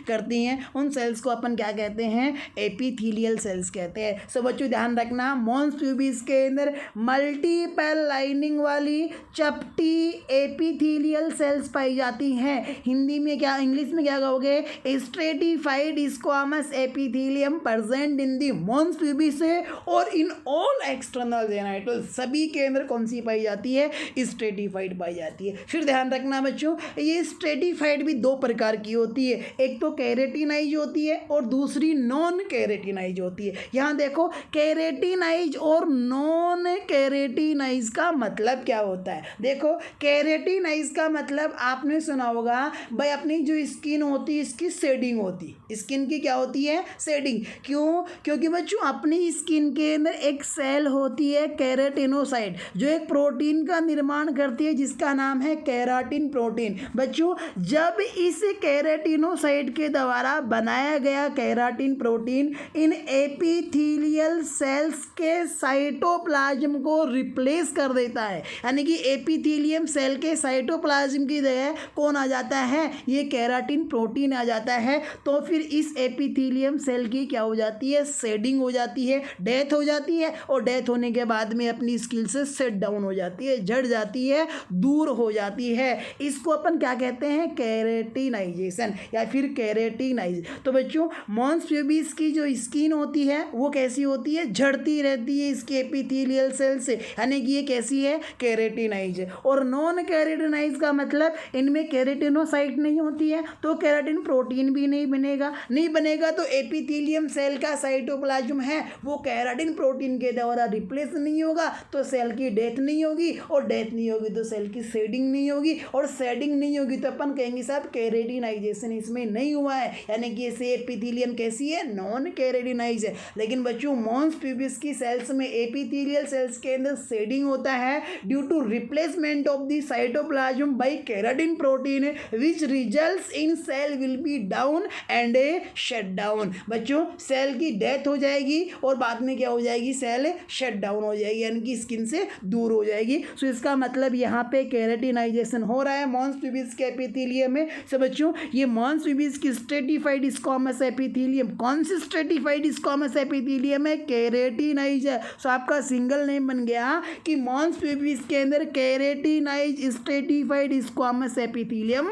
करती हैं। उन सेल्स को अपन क्या कहते हैं? एपिथेलियल सेल्स कहते हैं। सो बच्चों ध्यान रखना, मॉन्स प्यूबिस के अंदर मल्टीपल लाइनिंग वाली चपटी एपिथेलियल सेल्स पाई जाती हैं। हिंदी में क्या, इंग्लिश में क्या कहोगे? Stratified squamous epithelium present in the mons pubis और इन ऑल एक्सटर्नल जेनाइटल। सभी के अंदर कौन सी पाई जाती है? स्ट्रेटिफाइड पाई जाती है। फिर ध्यान रखना बच्चों, ये स्ट्रेटिफाइड भी दो प्रकार की होती है, एक तो केरेटिनाइज होती है और दूसरी नॉन केरेटिनाइज होती है। यहाँ देखो, केरेटिनाइज और नॉन केरेटिनाइज का मतलब क्या होता है? देखो, केरेटिनाइज का मतलब आपने सुना होगा भाई, अपनी जो स्किन होती है इसकी शेडिंग होती है। स्किन की क्या होती है? शेडिंग। क्यों? क्योंकि बच्चों अपनी स्किन के अंदर एक सेल होती है केराटिनोसाइट, जो एक प्रोटीन का निर्माण करती है जिसका नाम है केराटिन प्रोटीन। बच्चों जब इस केराटिनोसाइट के द्वारा बनाया गया केराटिन प्रोटीन इन एपिथेलियल सेल्स के साइटोप्लाज्म को रिप्लेस कर देता है, यानी कि एपिथेलियम सेल के साइटोप्लाज्म की जगह कौन आ जाता है? ये केराटिन प्रोटीन आ जाता है। तो फिर इस एपिथेलियम सेल की क्या हो जाती है? शेडिंग हो जाती है, डेथ हो जाती है, और डेथ होने के बाद में अपनी स्किल से सेट डाउन हो जाती है, झड़ जाती है, दूर हो जाती है। इसको अपन क्या कहते हैं? केरेटिनाइजेशन या फिर केरेटिनाइज। तो बच्चों मॉन्स प्यूबिस की जो स्किन होती है वो कैसी होती है? झड़ती रहती है इसके एपिथेलियल सेल से, यानी कि ये कैसी है? केरेटिनाइज है। और नॉन केरेटिनाइज का मतलब इनमें केरेटिनोसाइट नहीं होती है, तो केराटिन प्रोटीन भी नहीं बनेगा तो एपिथेलियम सेल का साइटोप्लाज्म है वो केराटिन प्रोटीन के द्वारा रिप्लेस नहीं होगा, तो सेल की डेथ नहीं होगी, और डेथ नहीं होगी तो सेल की शेडिंग नहीं होगी, और शेडिंग नहीं होगी तो अपन कहेंगे साहब केरेटिनाइजेशन इसमें नहीं हुआ है, यानी कि इसे एपिथेलियम कैसी है? नॉन केरेटिनाइज है। लेकिन बच्चों मॉन्स प्यूबिस की सेल्स में एपिथेलियल सेल्स के अंदर शेडिंग होता है due to replacement of the cytoplasm by keratin protein which results in cell will be down and a shut down. बच्चों सेल की डेथ हो जाएगी और बाद में क्या हो जाएगी? सेल शट डाउन हो जाएगी, यानी कि स्किन से दूर हो जाएगी। सो इसका मतलब यहाँ पे केरेटिनाइजेशन हो रहा है मॉन्स प्यूबिस के एपिथेलियम में। सो बच्चों ये मॉन्स प्यूबिस की स्ट्रेटिफाइड स्क्वामस एपिथेलियम कौन सी स्ट्रेटिफाइड स्क्वामस एपिथेलियम है? केरेटिनाइज है। सो आपका सिंगल नेम बन गया कि मॉन्स प्यूबिस के अंदर केरेटिनाइज स्ट्रेटिफाइड स्क्वामस एपिथेलियम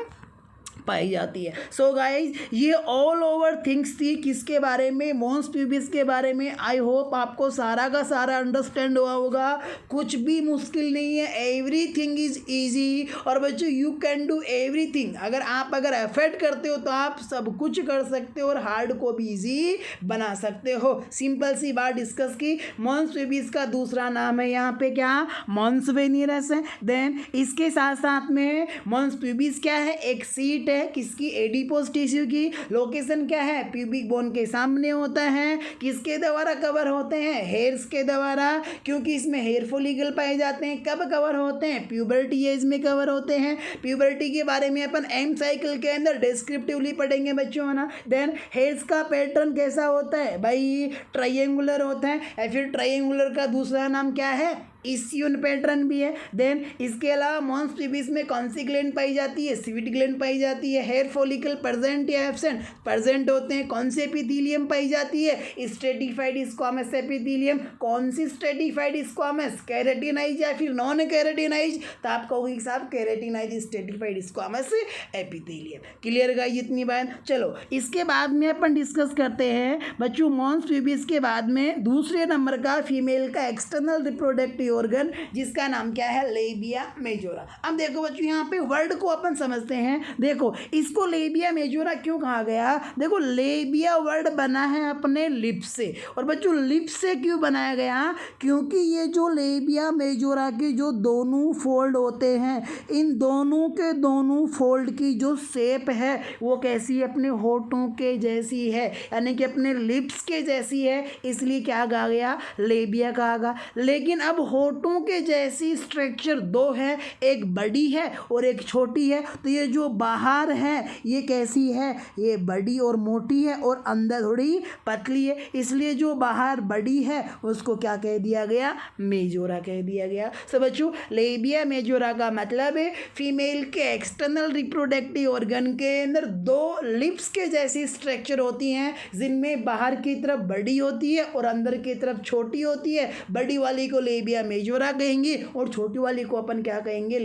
पाई जाती है। सो गाइज ये ऑल ओवर थिंग्स थी किसके बारे में? मॉन्स प्यूबिस के बारे में। आई होप आपको सारा का सारा अंडरस्टैंड हुआ होगा, कुछ भी मुश्किल नहीं है, एवरीथिंग इज ईजी। और बच्चों यू कैन डू एवरीथिंग, अगर एफर्ट करते हो तो आप सब कुछ कर सकते हो और हार्ड को भी ईजी बना सकते हो। सिंपल सी बात डिस्कस की। मॉन्स प्यूबिस का दूसरा नाम है यहाँ पे क्या? मॉन्स वेनियरस है। देन इसके साथ साथ में मॉन्स प्यूबिस क्या है? एक सीट है किसकी? एडिपोज टिश्यू की। लोकेशन क्या है? प्यूबिक बोन के सामने होता है। किसके द्वारा कवर होते हैं? हेयर्स के द्वारा, क्योंकि इसमें हेयर फॉलिकल पाए जाते हैं। कब कवर होते हैं? प्यूबर्टी एज में कवर होते हैं। प्यूबर्टी के बारे में अपन एम साइकिल के अंदर डिस्क्रिप्टिवली पढ़ेंगे बच्चों, है ना। देन हेयर्स का पैटर्न कैसा होता है भाई? ट्रायंगुलर होता है, या फिर ट्रायंगुलर का दूसरा नाम क्या है? इस्यून पैटर्न भी है। देन इसके अलावा मॉन्स प्यूबिस में कौन सी ग्लैंड पाई जाती है? स्वीट ग्लैंड पाई जाती है। हेयर फॉलिकल प्रेजेंट या एब्सेंट? प्रेजेंट होते हैं। कौन से एपिथेलियम पाई जाती है? Stratified squamous epithelium. कौन सी स्ट्रेटिफाइड स्क्वामस? कैरेटिनाइज या फिर नॉन कैरेटिनाइज? तो आप कहोगे साहब keratinised stratified squamous epithelium. Clear guys इतनी बात? चलो इसके बाद में अपन डिस्कस करते हैं बच्चों मॉन्स प्यूबिस के बाद में दूसरे नंबर का फीमेल का एक्सटर्नल रिप्रोडक्टिव ऑर्गन, जिसका नाम क्या है? Labia majora. अब देखो बच्चों यहाँ पे वर्ड को अपन समझते हैं। देखो इसको लेबिया मेजोरा क्यों कहा गया? देखो लेबिया वर्ड बना है अपने लिप्स से, और बच्चों लिप्स से क्यों बनाया गया? क्योंकि ये जो लेबिया मेजोरा के जो दोनों फोल्ड होते हैं, इन दोनों के दोनों फोल्ड की जो शेप है वो कैसी है? अपने होठों के जैसी है, यानी कि अपने लिप्स के जैसी है, इसलिए क्या कहा गया? लेबिया कहा गया। लेकिन अब होठों के जैसी स्ट्रक्चर दो है, एक बड़ी है और एक छोटी है। तो ये जो बाहर है ये कैसी है? ये बड़ी और मोटी है और अंदर थोड़ी पतली है, इसलिए जो बाहर बड़ी है उसको क्या कह दिया गया? मेजोरा कह दिया गया। सब बच्चों लेबिया मेजोरा का मतलब है फीमेल के एक्सटर्नल रिप्रोडक्टिव ऑर्गन के अंदर दो लिप्स के जैसी स्ट्रक्चर होती हैं, जिनमें बाहर की तरफ बड़ी होती है और अंदर की तरफ छोटी होती है। बड़ी वाली को लेबिया मेजोरा कहेंगे और छोटी वाली को अपन क्या कहेंगे?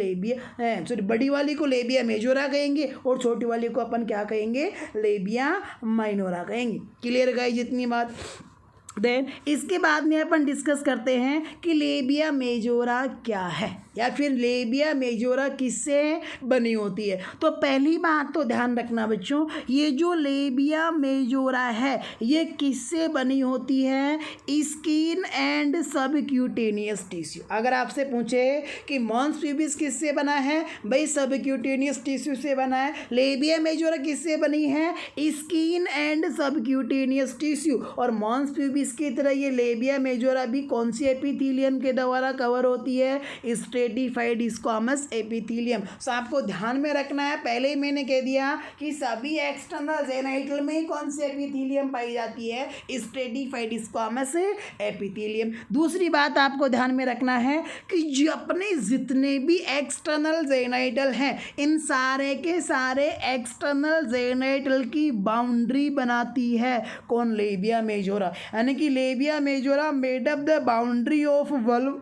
बड़ी वाली को लेबिया मेजोरा कहेंगे और छोटी वाली को अपन क्या कहेंगे? लेबिया माइनोरा कहेंगे। क्लियर गाइस जितनी बात? देन इसके बाद में अपन डिस्कस करते हैं कि लेबिया मेजोरा क्या है, या फिर लेबिया मेजोरा किससे बनी होती है। तो पहली बात तो ध्यान रखना बच्चों, ये जो लेबिया मेजोरा है ये किससे बनी होती है? Skin and subcutaneous tissue. अगर आपसे पूछे कि मॉन्स प्यूबिस किससे बना है, भाई सबक्यूटेनियस टिश्यू से बना है। लेबिया मेजोरा किससे बनी है? Skin and subcutaneous tissue. और मॉन्स प्यूबिस की तरह ये लेबिया मेजोरा भी कौन सी एपिथेलियम के द्वारा कवर होती है? Stratified squamous epithelium. सो आपको ध्यान में रखना है, पहले ही मैंने कह दिया कि सभी एक्सटर्नल जेनाइटल में कौन सी एपिथेलियम पाई जाती है? Stratified squamous epithelium. दूसरी बात आपको ध्यान में रखना है कि जो अपने जितने भी एक्सटर्नल जेनाइटल हैं, इन सारे के सारे एक्सटर्नल जेनाइटल की बाउंड्री बनाती है कौन? Labia majora. यानी कि labia majora made up the boundary of valve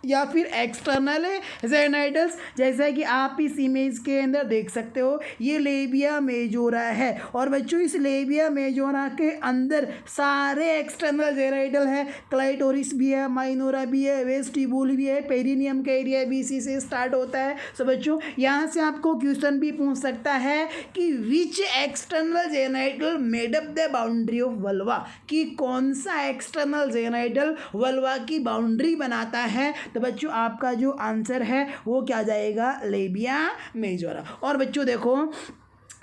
या फिर एक्सटर्नल जेनाइटल्स। जैसा कि आप इस इमेज के अंदर देख सकते हो ये लेबिया मेजोरा है, और बच्चों इस लेबिया मेजोरा के अंदर सारे एक्सटर्नल जेनाइटल है। क्लाइटोरिस भी है, माइनोरा भी है, वेस्टिबुल भी है, पेरिनियम का एरिया भी इसी से स्टार्ट होता है। सो बच्चों यहाँ से आपको क्वेश्चन भी पूछ सकता है कि which external genital made up the boundary of vulva, कि कौन सा एक्सटर्नल जेनाइटल वल्वा की बाउंड्री बनाता है। तो बच्चों आपका जो आंसर है वो क्या जाएगा? Labia majora. और बच्चों देखो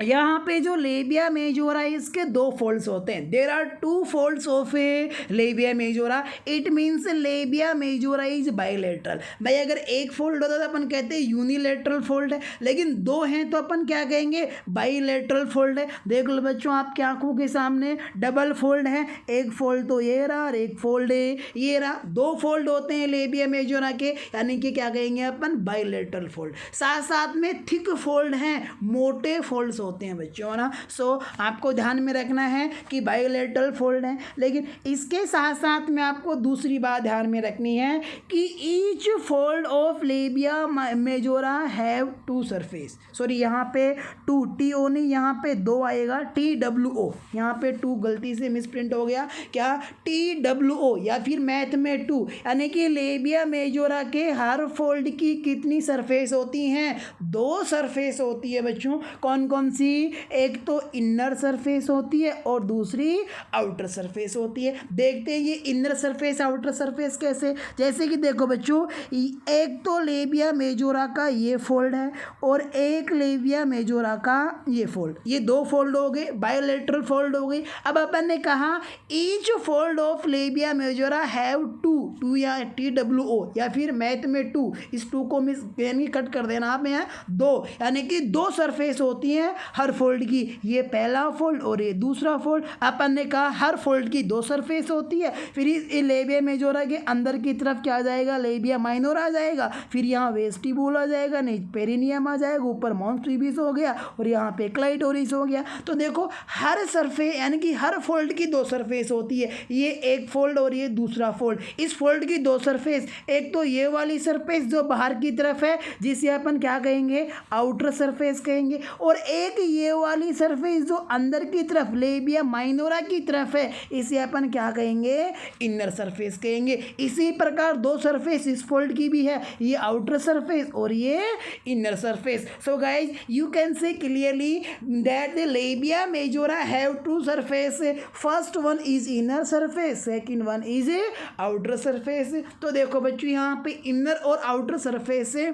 यहाँ पे जो लेबिया मेजोरा है इसके दो फोल्ड्स होते हैं। There are two folds of a labia majora. It means labia majora is bilateral. भाई अगर एक फोल्ड होता तो अपन कहते हैं यूनिलेटरल फोल्ड है, लेकिन दो हैं तो अपन क्या कहेंगे? बाइलेटरल फोल्ड है। देख लो बच्चों आपकी आंखों के सामने डबल फोल्ड है, एक फोल्ड तो ये रहा और एक फोल्ड ये रहा। दो फोल्ड होते हैं लेबिया मेजोरा के, यानी कि क्या कहेंगे अपन? Bilateral fold. साथ साथ में थिक फोल्ड हैं, मोटे फोल्ड्स होते हैं बच्चों ना। सो आपको ध्यान में रखना है कि बायोलेटरल फोल्ड है, लेकिन इसके साथ साथ में आपको दूसरी बात ध्यान में रखनी है कि each fold of labia majora have two surface. Sorry यहाँ पे टू, टी ओ नहीं, यहाँ पे दो आएगा, टी डब्ल्यू ओ। यहाँ पे टू गलती से मिसप्रिंट हो गया, क्या? टी डब्ल्यू ओ या फिर मैथ में टू। यानी कि लेबिया मेजोरा के हर फोल्ड की कितनी सरफेस होती हैं? दो सरफेस होती है बच्चों। कौन कौन सी? एक तो इनर सरफेस होती है और दूसरी आउटर सरफेस होती है। देखते हैं ये इनर सरफेस आउटर सरफेस कैसे। जैसे कि देखो बच्चों एक तो लेबिया मेजोरा का ये फोल्ड है और एक लेबिया मेजोरा का ये फोल्ड, ये दो फोल्ड हो गए, बायोलेटरल फोल्ड हो गई। अब अपन ने कहा each fold of labia majora have two या टी डब्ल्यू ओ या फिर मैथ में टू, इस टू को मिस यानी कट कर देना आप, यहाँ दो, यानी कि दो सरफेस होती हैं हर फोल्ड की ये पहला फोल्ड और ये दूसरा फोल्ड। अपन ने कहा हर फोल्ड की दो सरफेस होती है। फिर इस लेबिया मेजोरा के अंदर की तरफ क्या आ जाएगा, लेबिया माइनोर आ जाएगा। फिर यहाँ वेस्टिबुल आ जाएगा, नहीं पेरिनियम आ जाएगा, ऊपर मॉन्स प्यूबिस हो गया और यहाँ पे क्लाइटोरिस हो गया। तो देखो हर सरफेस यानी कि हर फोल्ड की दो सरफेस होती है, ये एक फोल्ड और ये दूसरा फोल्ड। इस फोल्ड की दो सरफेस, एक तो ये वाली सरफेस जो बाहर की तरफ है जिसे अपन क्या कहेंगे, आउटर सरफेस कहेंगे, और एक ये वाली सरफेस जो अंदर की तरफ लेबिया माइनोरा की तरफ है इसे अपन क्या कहेंगे, इनर सरफेस कहेंगे। इसी प्रकार दो सरफेस इस फोल्ड की भी है, ये आउटर सरफेस और ये inner surface. So guys you can say clearly that the labia majora have two surface, first one is inner surface, second one is outer surface. तो देखो बच्चों यहाँ पे इनर और आउटर सरफेस से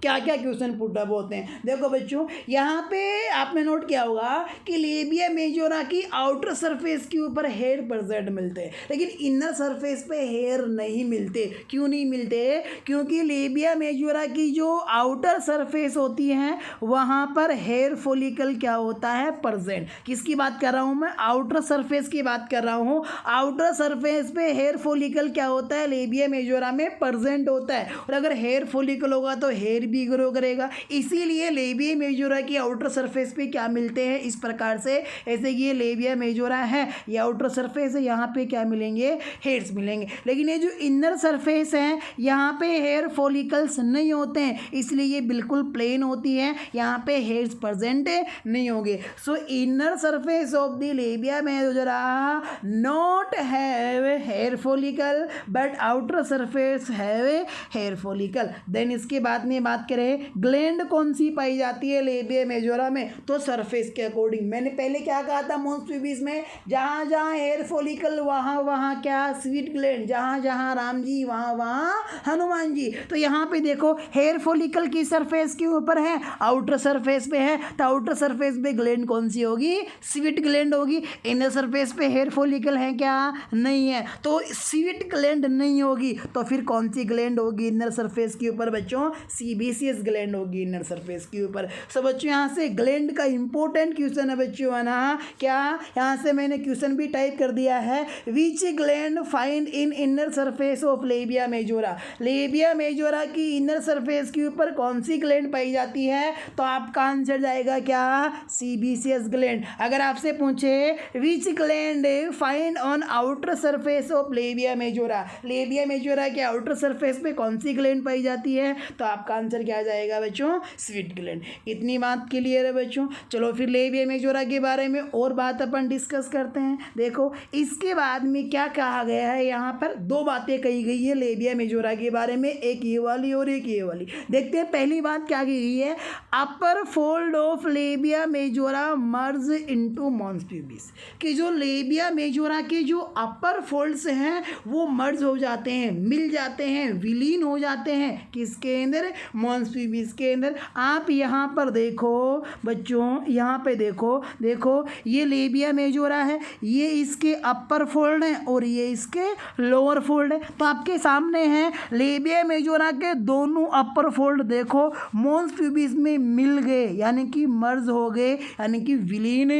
क्या क्या क्वेश्चन पुट अप होते हैं। देखो बच्चों यहाँ पे आपने नोट किया होगा कि लेबिया मेजोरा की आउटर सरफेस के ऊपर हेयर प्रेजेंट मिलते हैं, लेकिन इनर सरफेस पे हेयर नहीं मिलते। क्यों नहीं मिलते, क्योंकि लेबिया मेजोरा की जो आउटर सरफेस होती है वहाँ पर हेयर फॉलिकल क्या होता है, प्रेजेंट। किसकी बात कर रहा हूँ मैं, आउटर सरफेस की बात कर रहा हूँ। आउटर सरफेस पे हेयर फॉलिकल क्या होता है, लेबिया मेजोरा में प्रेजेंट होता है, और अगर हेयर फॉलिकल होगा तो हेयर भी ग्रो करेगा। इसीलिए लेबिया मेजोरा की आउटर सरफेस पे क्या मिलते हैं, इस प्रकार से, ऐसे कि ये लेबिया मेजोरा है, ये आउटर सरफेस है, यहाँ पे क्या मिलेंगे, हेयर्स मिलेंगे। लेकिन ये जो इनर सरफेस है यहाँ पे हेयर फॉलिकल्स नहीं होते हैं, इसलिए ये बिल्कुल प्लेन होती है, यहाँ पे हेयर्स प्रेजेंट नहीं होंगे। So inner surface of the labia majora not have hair follicle but outer surface have hair follicle. Then इसके बाद में बात करें ग्लैंड कौन सी पाई जाती है लेबिया मेजोरा में, तो सरफेस के अकॉर्डिंग। मैंने पहले क्या कहा था मॉन्स प्यूबिस में, जहाँ जहाँ हेयर फॉलिकल वहाँ वहाँ क्या, स्वीट ग्लैंड, जहाँ जहाँ राम जी वहाँ वहाँ हनुमान जी। तो यहाँ पे देखो हेयर फॉलिकल की सरफेस के ऊपर है, आउटर सरफेस पे है, तो आउटर सरफेस पे ग्लैंड कौन सी होगी, स्वीट ग्लैंड होगी। इनर सरफेस पे हेयर फॉलिकल है क्या, नहीं है, तो स्वीट ग्लैंड नहीं होगी, तो फिर कौन सी ग्लैंड होगी इनर सरफेस के ऊपर बच्चों, सीबीसीएस ग्लैंड होगी इनर सरफेस के ऊपर। सो बच्चों यहाँ से ग्लैंड का इंपॉर्टेंट क्वेश्चन है बच्चों, है ना, क्या यहाँ से मैंने क्वेश्चन भी टाइप कर दिया है, विच gland find in inner surface of labia majora. Labia majora की इनर सरफेस के ऊपर कौन सी ग्लैंड पाई जाती है, तो आपका आंसर जाएगा क्या, सीबीसीएस ग्लैंड। अगर आपसे पूछे विच gland find on outer surface of labia majora, labia majora के आउटर सरफेस पे कौन सी ग्लैंड पाई जाती है, तो आपका आंसर क्या आ जाएगा बच्चों, स्वीट ग्लैंड। इतनी बात क्लियर है बच्चों। चलो फिर लेबिया मेजोरा के बारे में और बात अपन डिस्कस करते हैं। देखो इसके बाद में क्या कहा गया है, यहाँ पर दो बातें कही गई है लेबिया मेजोरा के बारे में, एक ये वाली और एक ये वाली। देखते हैं पहली बात क्या की गई है, upper fold of labia majora merge into mons pubis, कि जो लेबिया मेजोरा के जो अपर फोल्ड्स हैं वो मर्ज हो जाते हैं, मिल जाते हैं, विलीन हो जाते हैं किसके अंदर, मॉन्स प्यूबिस के अंदर। आप यहाँ पर देखो बच्चों, यहाँ पे देखो, देखो ये लेबिया मेजोरा है, ये इसके अपर फोल्ड है और ये इसके लोअर फोल्ड है। तो आपके सामने है लेबिया मेजोरा के दोनों अपर फोल्ड देखो मॉन्स प्यूबिस में मिल गए, यानी कि मर्ज हो गए, यानी कि विलीन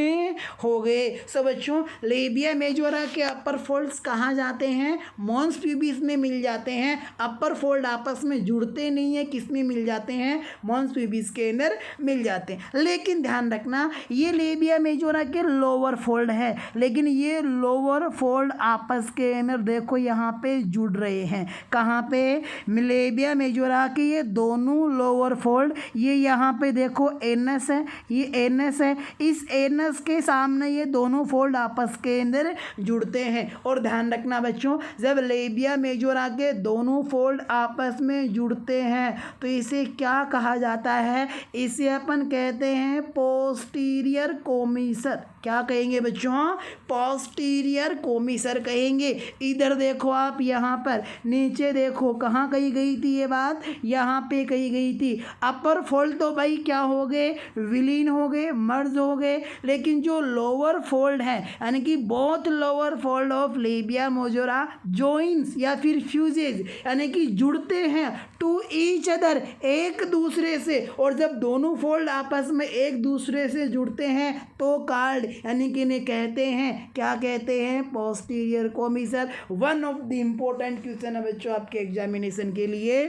हो गए। सो बच्चों लेबिया मेजोरा के अपर फोल्ड्स कहाँ जाते हैं, मॉन्स प्यूबिस में मिल जाते हैं। अपर फोल्ड आपस में जुड़ते नहीं है, किस में मिल जाते हैं, मॉन्स प्यूबिस के अंदर मिल जाते हैं। लेकिन ध्यान रखना ये लेबिया मेजोरा के लोअर फोल्ड है, लेकिन ये लोअर फोल्ड आपस के अंदर देखो यहाँ पे जुड़ रहे हैं। कहाँ पे, लेबिया मेजोरा के ये दोनों लोअर फोल्ड, ये यहाँ पे देखो एनएस है, ये एनएस है, इस एनएस के सामने ये दोनों फोल्ड आपस के अंदर जुड़ते हैं। और ध्यान रखना बच्चों जब लेबिया मेजोरा के दोनों फोल्ड आपस में जुड़ते हैं तो इसे क्या कहा जाता है, इसे अपन कहते हैं पोस्टीरियर कोमिसर। क्या कहेंगे बच्चों? पोस्टीरियर कोमिसर कहेंगे। इधर देखो आप, यहाँ पर नीचे देखो, कहाँ कही गई थी ये बात? यहाँ पे कही गई थी। अपर फोल्ड तो भाई क्या हो गए? विलीन हो गए, मर्ज हो गए। लेकिन जो लोअर फोल्ड है, यानी कि both lower fold of labia majora joins या फिर फ्यूजेज, यानी कि जुड़ते हैं टू ईच अदर, एक दूसरे से। और जब दोनों फोल्ड आपस में एक दूसरे से जुड़ते हैं तो कार्ड, यानी कि इन्हें कहते हैं, क्या कहते हैं? Posterior commissure. One of the important question है बच्चों आपके एग्जामिनेशन के लिए।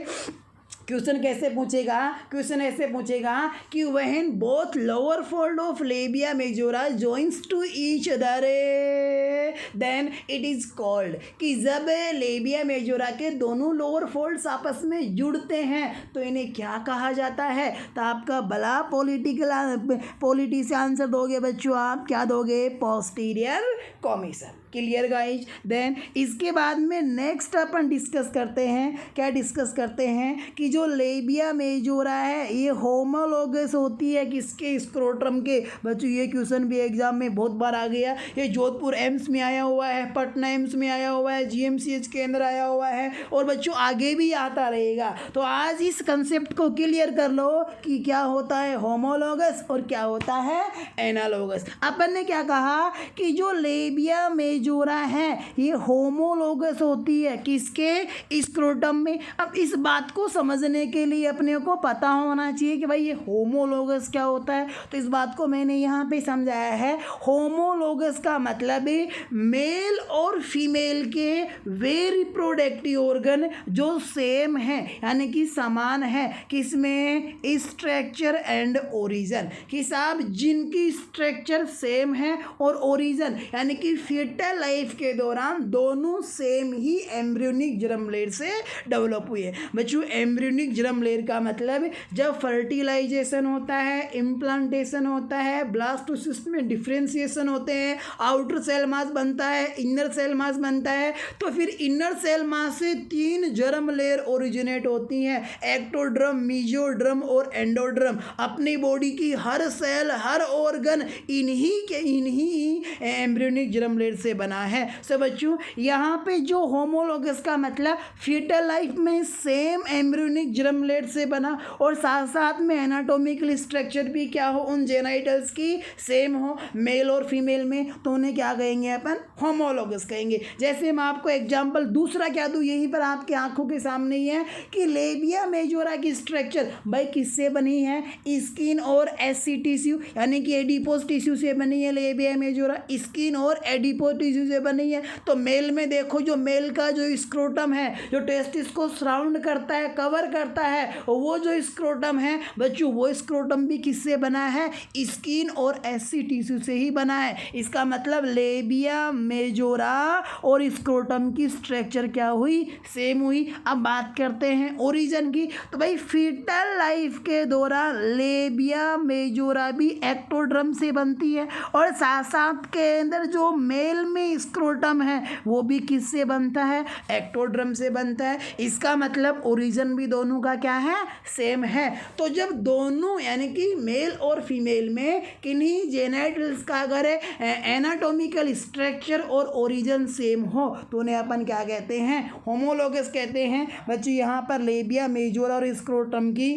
क्वेश्चन कैसे पूछेगा? क्वेश्चन ऐसे पूछेगा कि when both lower fold of labia majora joins to each other then it is called, कि जब लेबिया मेजोरा के दोनों लोअर फोल्ड्स आपस में जुड़ते हैं तो इन्हें क्या कहा जाता है? तो आपका भला पॉलिटी से आंसर दोगे बच्चों, आप क्या दोगे? Posterior commissure. Clear guys? Then इसके बाद में नेक्स्ट अपन डिस्कस करते हैं, क्या डिस्कस करते हैं कि जो लेबिया मेजोरा है ये होमोलोगस होती है किसके? स्क्रोटम के। बच्चों ये क्वेश्चन भी एग्जाम में बहुत बार आ गया। ये जोधपुर एम्स में आया हुआ है, पटना एम्स में आया हुआ है, GMCH के अंदर आया हुआ है, और बच्चों आगे भी आता रहेगा। तो आज इस कंसेप्ट को क्लियर कर लो कि क्या होता है होमोलोगस और क्या होता है एनालोगस। अपन ने क्या कहा कि जो लेबिया मेजोरा है ये होमोलोगस होती है किसके? स्क्रोटम में। अब इस बात को समझने के लिए अपने को पता होना चाहिए कि भाई ये होमोलोगस क्या होता है। तो इस बात को मैंने यहाँ पे समझाया है। होमोलोगस का मतलब है मेल और फीमेल के वे रिप्रोडक्टिव ऑर्गन जो सेम है, यानी कि समान है, किसमें? Structure and origin. कि साहब जिनकी स्ट्रक्चर सेम है और ओरिजिन, यानी कि फीटल लाइफ के दौरान दोनों सेम ही एम्ब्रियोनिक जर्म लेयर से डेवलप हुए हैं। बच्चों एम्ब्रियोनिक जर्म लेयर का मतलब जब फर्टिलाइजेशन होता है, इम्प्लांटेशन होता है, ब्लास्टोसिस्ट में डिफ्रेंसिएशन होते हैं, आउटर सेल मास बनता है, इनर सेल मास बनता है, तो फिर इनर सेल मास से 3 जर्म लेयर ओरिजिनेट होती हैं, एक्टोड्रम, मीजोड्रम और एंडोड्रम। अपनी बॉडी की हर सेल, हर ऑर्गन इन्हीं एम्ब्रियोनिक जर्म लेयर से बना है। सो बच्चों यहाँ पे जो होमोलोगस का मतलब फीटल लाइफ में सेम एम्ब्रियोनिक जर्म लेयर से बना, और साथ साथ में एनाटॉमिकल स्ट्रक्चर भी क्या हो, उन जेनाइटल्स की सेम हो मेल और फीमेल में, तो उन्हें क्या कहेंगे अपन? होमोलोगस कहेंगे। जैसे मैं आपको एग्जांपल दूसरा क्या दूँ, यहीं पर आपकी आंखों के सामने ही है कि लेबिया मेजोरा की स्ट्रक्चर भाई किससे बनी है? स्किन और एसी टिश्यू, यानी कि एडिपोज टिश्यू से बनी है लेबिया मेजोरा। स्किन और एडिपोज टिश्यू से बनी है। तो मेल में देखो, जो मेल का जो स्क्रोटम है, जो टेस्टिस को सराउंड करता है, कवर करता है, वो जो स्क्रोटम है बच्चों, वो स्क्रोटम भी किससे बना है? स्किन और एसी टिश्यू से ही बना है। इसका मतलब लेबिया मेजोरा और स्क्रोटम की स्ट्रक्चर क्या हुई? सेम हुई। अब बात करते हैं ओरिजिन की। तो भाई फीटल लाइफ के दौरान लेबिया मेजोरा भी एक्टोड्रम से बनती है, और साथ साथ के अंदर जो मेल में स्क्रोटम है वो भी किससे बनता है? एक्टोड्रम से बनता है। इसका मतलब ओरिजिन भी दोनों का क्या है? सेम है। तो जब दोनों यानी कि मेल और फीमेल में किन्हीं जेनेटल्स का अगर एनाटॉमिकल स्ट्रक्चर और ओरिजिन सेम हो तो उन्हें अपन क्या कहते हैं? होमोलोगस कहते हैं। बच्चों यहाँ पर लेबिया मेजोरा और स्क्रोटम की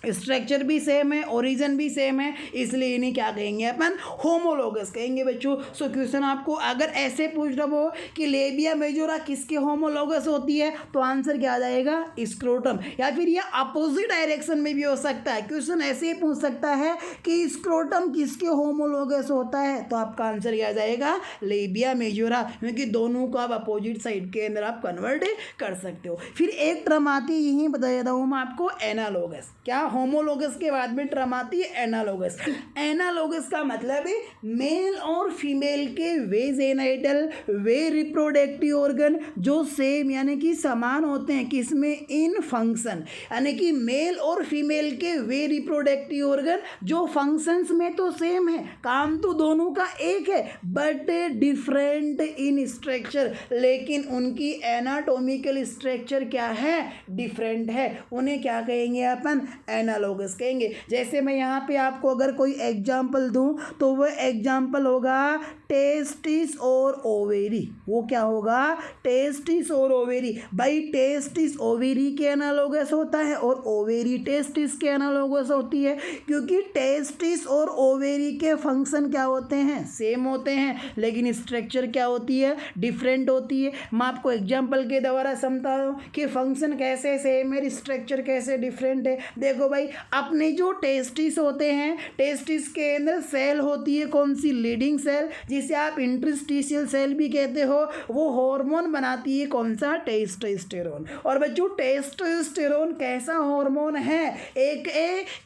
स्ट्रक्चर भी सेम है, ओरिजिन भी सेम है, इसलिए इन्हें क्या कहेंगे अपन? होमोलोगस कहेंगे बच्चों। सो क्वेश्चन आपको अगर ऐसे पूछ रहा हो कि लेबिया मेजोरा किसके होमोलोगस होती है, तो आंसर क्या आ जाएगा? स्क्रोटम। या फिर ये अपोजिट डायरेक्शन में भी हो सकता है। क्वेश्चन ऐसे ही पूछ सकता है कि स्क्रोटम किसके होमोलोगस होता है, तो आपका आंसर क्या आ जाएगा? लेबिया मेजोरा, क्योंकि दोनों को आप अपोजिट साइड के अंदर आप कन्वर्ट कर सकते हो। फिर एक टर्म आती है, यही बता देता हूँ मैं आपको, एनालोगस। क्या? होमोलोगस के बाद में टर्म आती है एनालोगस। एनालोगस का मतलब है मेल और फीमेल के वे जेनाइटल, वे रिप्रोडक्टिव ऑर्गन जो सेम यानी कि समान होते हैं, किसमें? इन फंक्शन, यानी कि मेल और फीमेल के वे रिप्रोडक्टिव ऑर्गन जो फंक्शंस में तो सेम है, काम तो दोनों का एक है, बट डिफरेंट इन स्ट्रक्चर, लेकिन उनकी एनाटॉमिकल स्ट्रक्चर क्या है? डिफरेंट है। उन्हें क्या कहेंगे अपन? एनालॉगस कहेंगे। जैसे मैं यहाँ पे आपको अगर कोई एग्जाम्पल दूँ तो वो एग्जाम्पल होगा टेस्टिस और ओवेरी। वो क्या होगा? टेस्टिस और ओवेरी। भाई टेस्टिस ओवेरी के एनालॉगस होता है और ओवेरी टेस्टिस के एनालॉगस होती है, क्योंकि टेस्टिस और ओवेरी के फंक्शन क्या होते हैं? सेम होते हैं, लेकिन स्ट्रक्चर क्या होती है? डिफरेंट होती है। मैं आपको एग्जाम्पल के द्वारा समझता हूँ कि फंक्शन कैसे सेम है, स्ट्रक्चर कैसे डिफरेंट है। देखो भाई, अपने जो टेस्टिस होते हैं, टेस्टिस के अंदर सेल होती है कौन सी? लीडिंग सेल, जिसे आप इंटरस्टिशियल सेल भी कहते हो। वो हार्मोन बनाती है कौन सा? टेस्टोस्टेरोन। और बच्चों टेस्टोस्टेरोन कैसा हार्मोन है? एक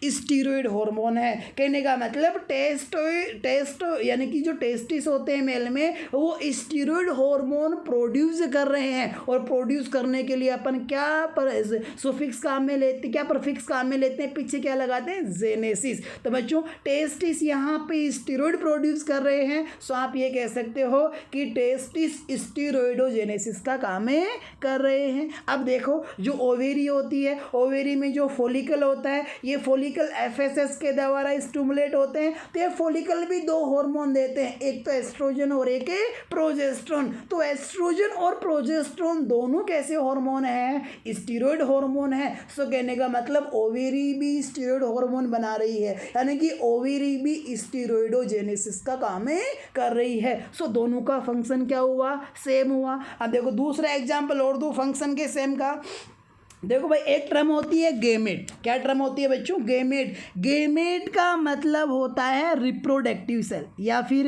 स्टीरॉयड हार्मोन है। कहने का मतलब टेस्टो यानी कि जो टेस्टिस होते हैं मेल में, वो स्टीरॉयड हार्मोन प्रोड्यूस कर रहे हैं। और प्रोड्यूस करने के लिए अपन क्या सुफिक्स काम में लेते, क्या प्रफिक्स काम में लेते हैं? पीछे क्या लगाते हैं? जेनेसिस। तो बच्चों टेस्टिस यहाँ पे स्टीरॉयड प्रोड्यूस कर रहे हैं, सो आप ये कह सकते हो कि टेस्टिस स्टीरॉयडोजेनेसिस का काम कर रहे हैं। अब देखो, जो ओवेरी होती है, ओवेरी में जो फोलिकल होता है, ये फोलिकल एफएसएस के द्वारा स्टिमुलेट होते हैं। तो ये फोलिकल भी दो हार्मोन देते हैं, एक तो एस्ट्रोजन और एक प्रोजेस्टेरोन। तो एस्ट्रोजन और प्रोजेस्टेरोन दोनों कैसे हार्मोन है? स्टीरॉयड हार्मोन है। सो कहने का मतलब ओवेरी भी स्टीरॉयड हार्मोन बना रही है, यानी कि ओवेरी भी स्टीरॉयडोजेनेसिस का काम कर रही है। सो दोनों का फंक्शन क्या हुआ? सेम हुआ। अब देखो दूसरा एग्जांपल और दो फंक्शन के सेम का। देखो भाई, एक टर्म होती है गेमेट। क्या टर्म होती है बच्चों? गेमेट। गेमेट का मतलब होता है रिप्रोडक्टिव सेल या फिर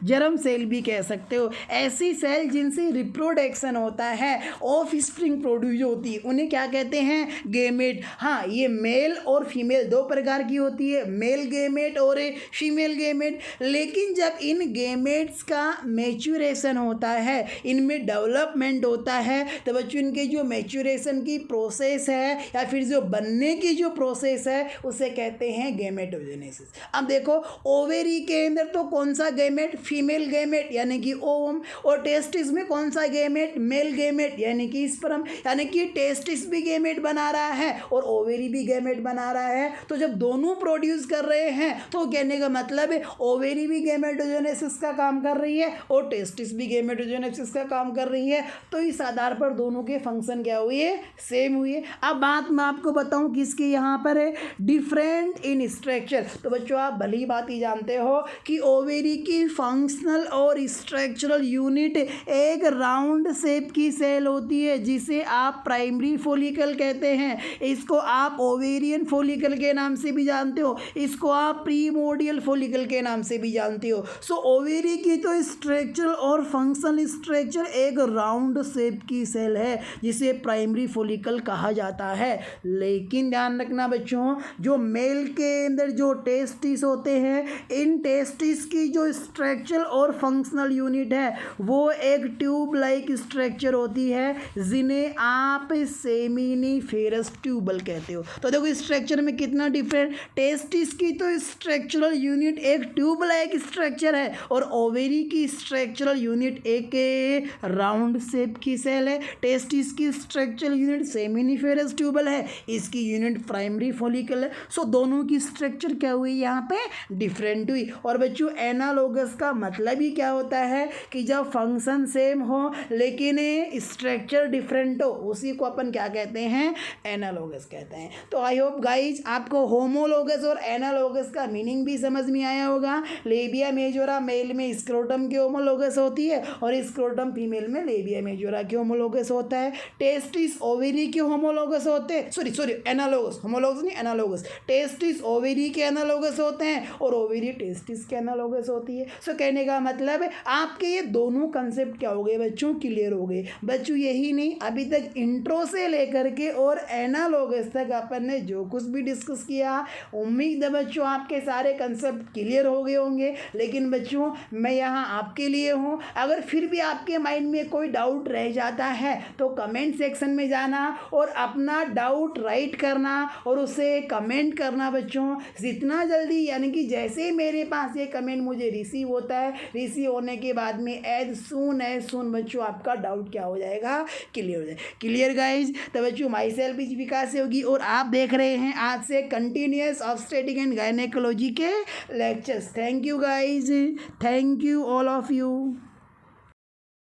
जर्म सेल भी कह सकते हो। ऐसी सेल जिनसे रिप्रोडक्शन होता है, ऑफ स्प्रिंग प्रोड्यूस होती है, उन्हें क्या कहते हैं? गेमेट। हाँ, ये मेल और फीमेल दो प्रकार की होती है, मेल गेमेट और फीमेल गेमेट। लेकिन जब इन गेमेट्स का मैच्योरेशन होता है, इनमें डेवलपमेंट होता है, तो बच्चों इनके जो मैच्योरेशन की प्रोसेस है या फिर जो बनने की जो प्रोसेस है, उसे कहते हैं गेमेटोजेनेसिस। अब देखो, ओवेरी के अंदर तो कौन सा गेमेट? फीमेल गेमेट यानी कि ओवम। और टेस्टिस में कौन सा गेमेट? मेल गेमेट यानी कि स्पर्म। यानी कि टेस्टिस भी गेमेट बना रहा है और ओवेरी भी गेमेट बना रहा है। तो जब दोनों प्रोड्यूस कर रहे हैं, तो कहने का मतलब है ओवेरी भी गेमेटोजेनेसिस का काम कर रही है और टेस्टिस भी गेमेटोजेनेसिस का काम कर रही है। तो इस आधार पर दोनों के फंक्शन क्या हुए? सेम हुए। अब बात मैं आपको बताऊं किसकी यहाँ पर है? Different in structure. तो बच्चों आप भली बात ही जानते हो कि ओवेरी की फंक्शनल और स्ट्रक्चरल यूनिट एक राउंड शेप की सेल होती है, जिसे आप प्राइमरी फोलिकल कहते हैं। इसको आप ओवेरियन फोलिकल के नाम से भी जानते हो, इसको आप प्रीमोर्डियल फोलिकल के नाम से भी जानते हो। सो ओवेरी की तो स्ट्रक्चरल और फंक्शनल स्ट्रक्चर एक राउंड शेप की सेल है, जिसे प्राइमरी फोलिकल कहा जाता है। लेकिन ध्यान रखना बच्चों, जो मेल के अंदर जो टेस्टिस होते हैं, इन टेस्टिस की जो स्ट्रक्चरल और फंक्शनल यूनिट है, वो एक ट्यूब लाइक स्ट्रक्चर होती है, जिन्हें आप सेमिनिफेरस ट्यूबल कहते हो। तो देखो स्ट्रक्चर में कितना डिफरेंट। टेस्टिस की तो स्ट्रक्चरल यूनिट एक ट्यूब लाइक स्ट्रक्चर है और ओवेरी की स्ट्रक्चरल यूनिट एक राउंड शेप की सेल है। टेस्टिस की स्ट्रक्चरल यूनिट सेमिनिफेरस ट्यूबल है, इसकी यूनिट प्राइमरी फोलिकल है। सो दोनों की स्ट्रक्चर क्या हुई? यहाँ पे डिफरेंट हुई। और बच्चों एनालॉगस का मतलब ही क्या होता है कि जब फंक्शन सेम हो लेकिन स्ट्रक्चर डिफरेंट हो, उसी को अपन क्या कहते हैं? एनालॉगस कहते हैं। तो आई होप गाइज आपको होमोलॉगस और एनालॉगस का मीनिंग भी समझ में आया होगा। लेबिया मेजोरा मेल में स्क्रोटम की होमोलॉगस होती है और स्क्रोटम फीमेल में लेबिया मेजोरा की होमोलॉगस होता है। टेस्टिस ओवेरी के होमोलॉगस होते हैं, सॉरी एनालॉगस, होमोलॉगस नहीं एनालॉगस। टेस्टिस ओवेरी के एनालॉगस होते हैं और ओवेरी टेस्टिस के एनालॉगस होती है। सो कहने का मतलब है आपके ये दोनों कंसेप्ट क्या हो गए बच्चों? क्लियर हो गए। बच्चों यही नहीं, अभी तक इंट्रो से लेकर के और एनालॉगस तक अपन ने जो कुछ भी डिस्कस किया, उम्मीद है बच्चों आपके सारे कंसेप्ट क्लियर हो गए होंगे। लेकिन बच्चों मैं यहाँ आपके लिए हूँ, अगर फिर भी आपके माइंड में कोई डाउट रह जाता है तो कमेंट सेक्शन में जाना और अपना डाउट राइट करना और उसे कमेंट करना बच्चों जितना जल्दी, यानी कि जैसे मेरे पास ये कमेंट मुझे रिसीव होता है, रिसीव होने के बाद में एज सून बच्चों आपका डाउट क्या हो जाएगा, क्लियर हो जाएगा। Clear guys. तो बच्चों माई सेल्फ इज विकास योगी और आप देख रहे हैं आज से कंटिन्यूअस ऑब्स्टेटिक एंड गायनेकोलॉजी के lectures. Thank you guys, thank you all of you.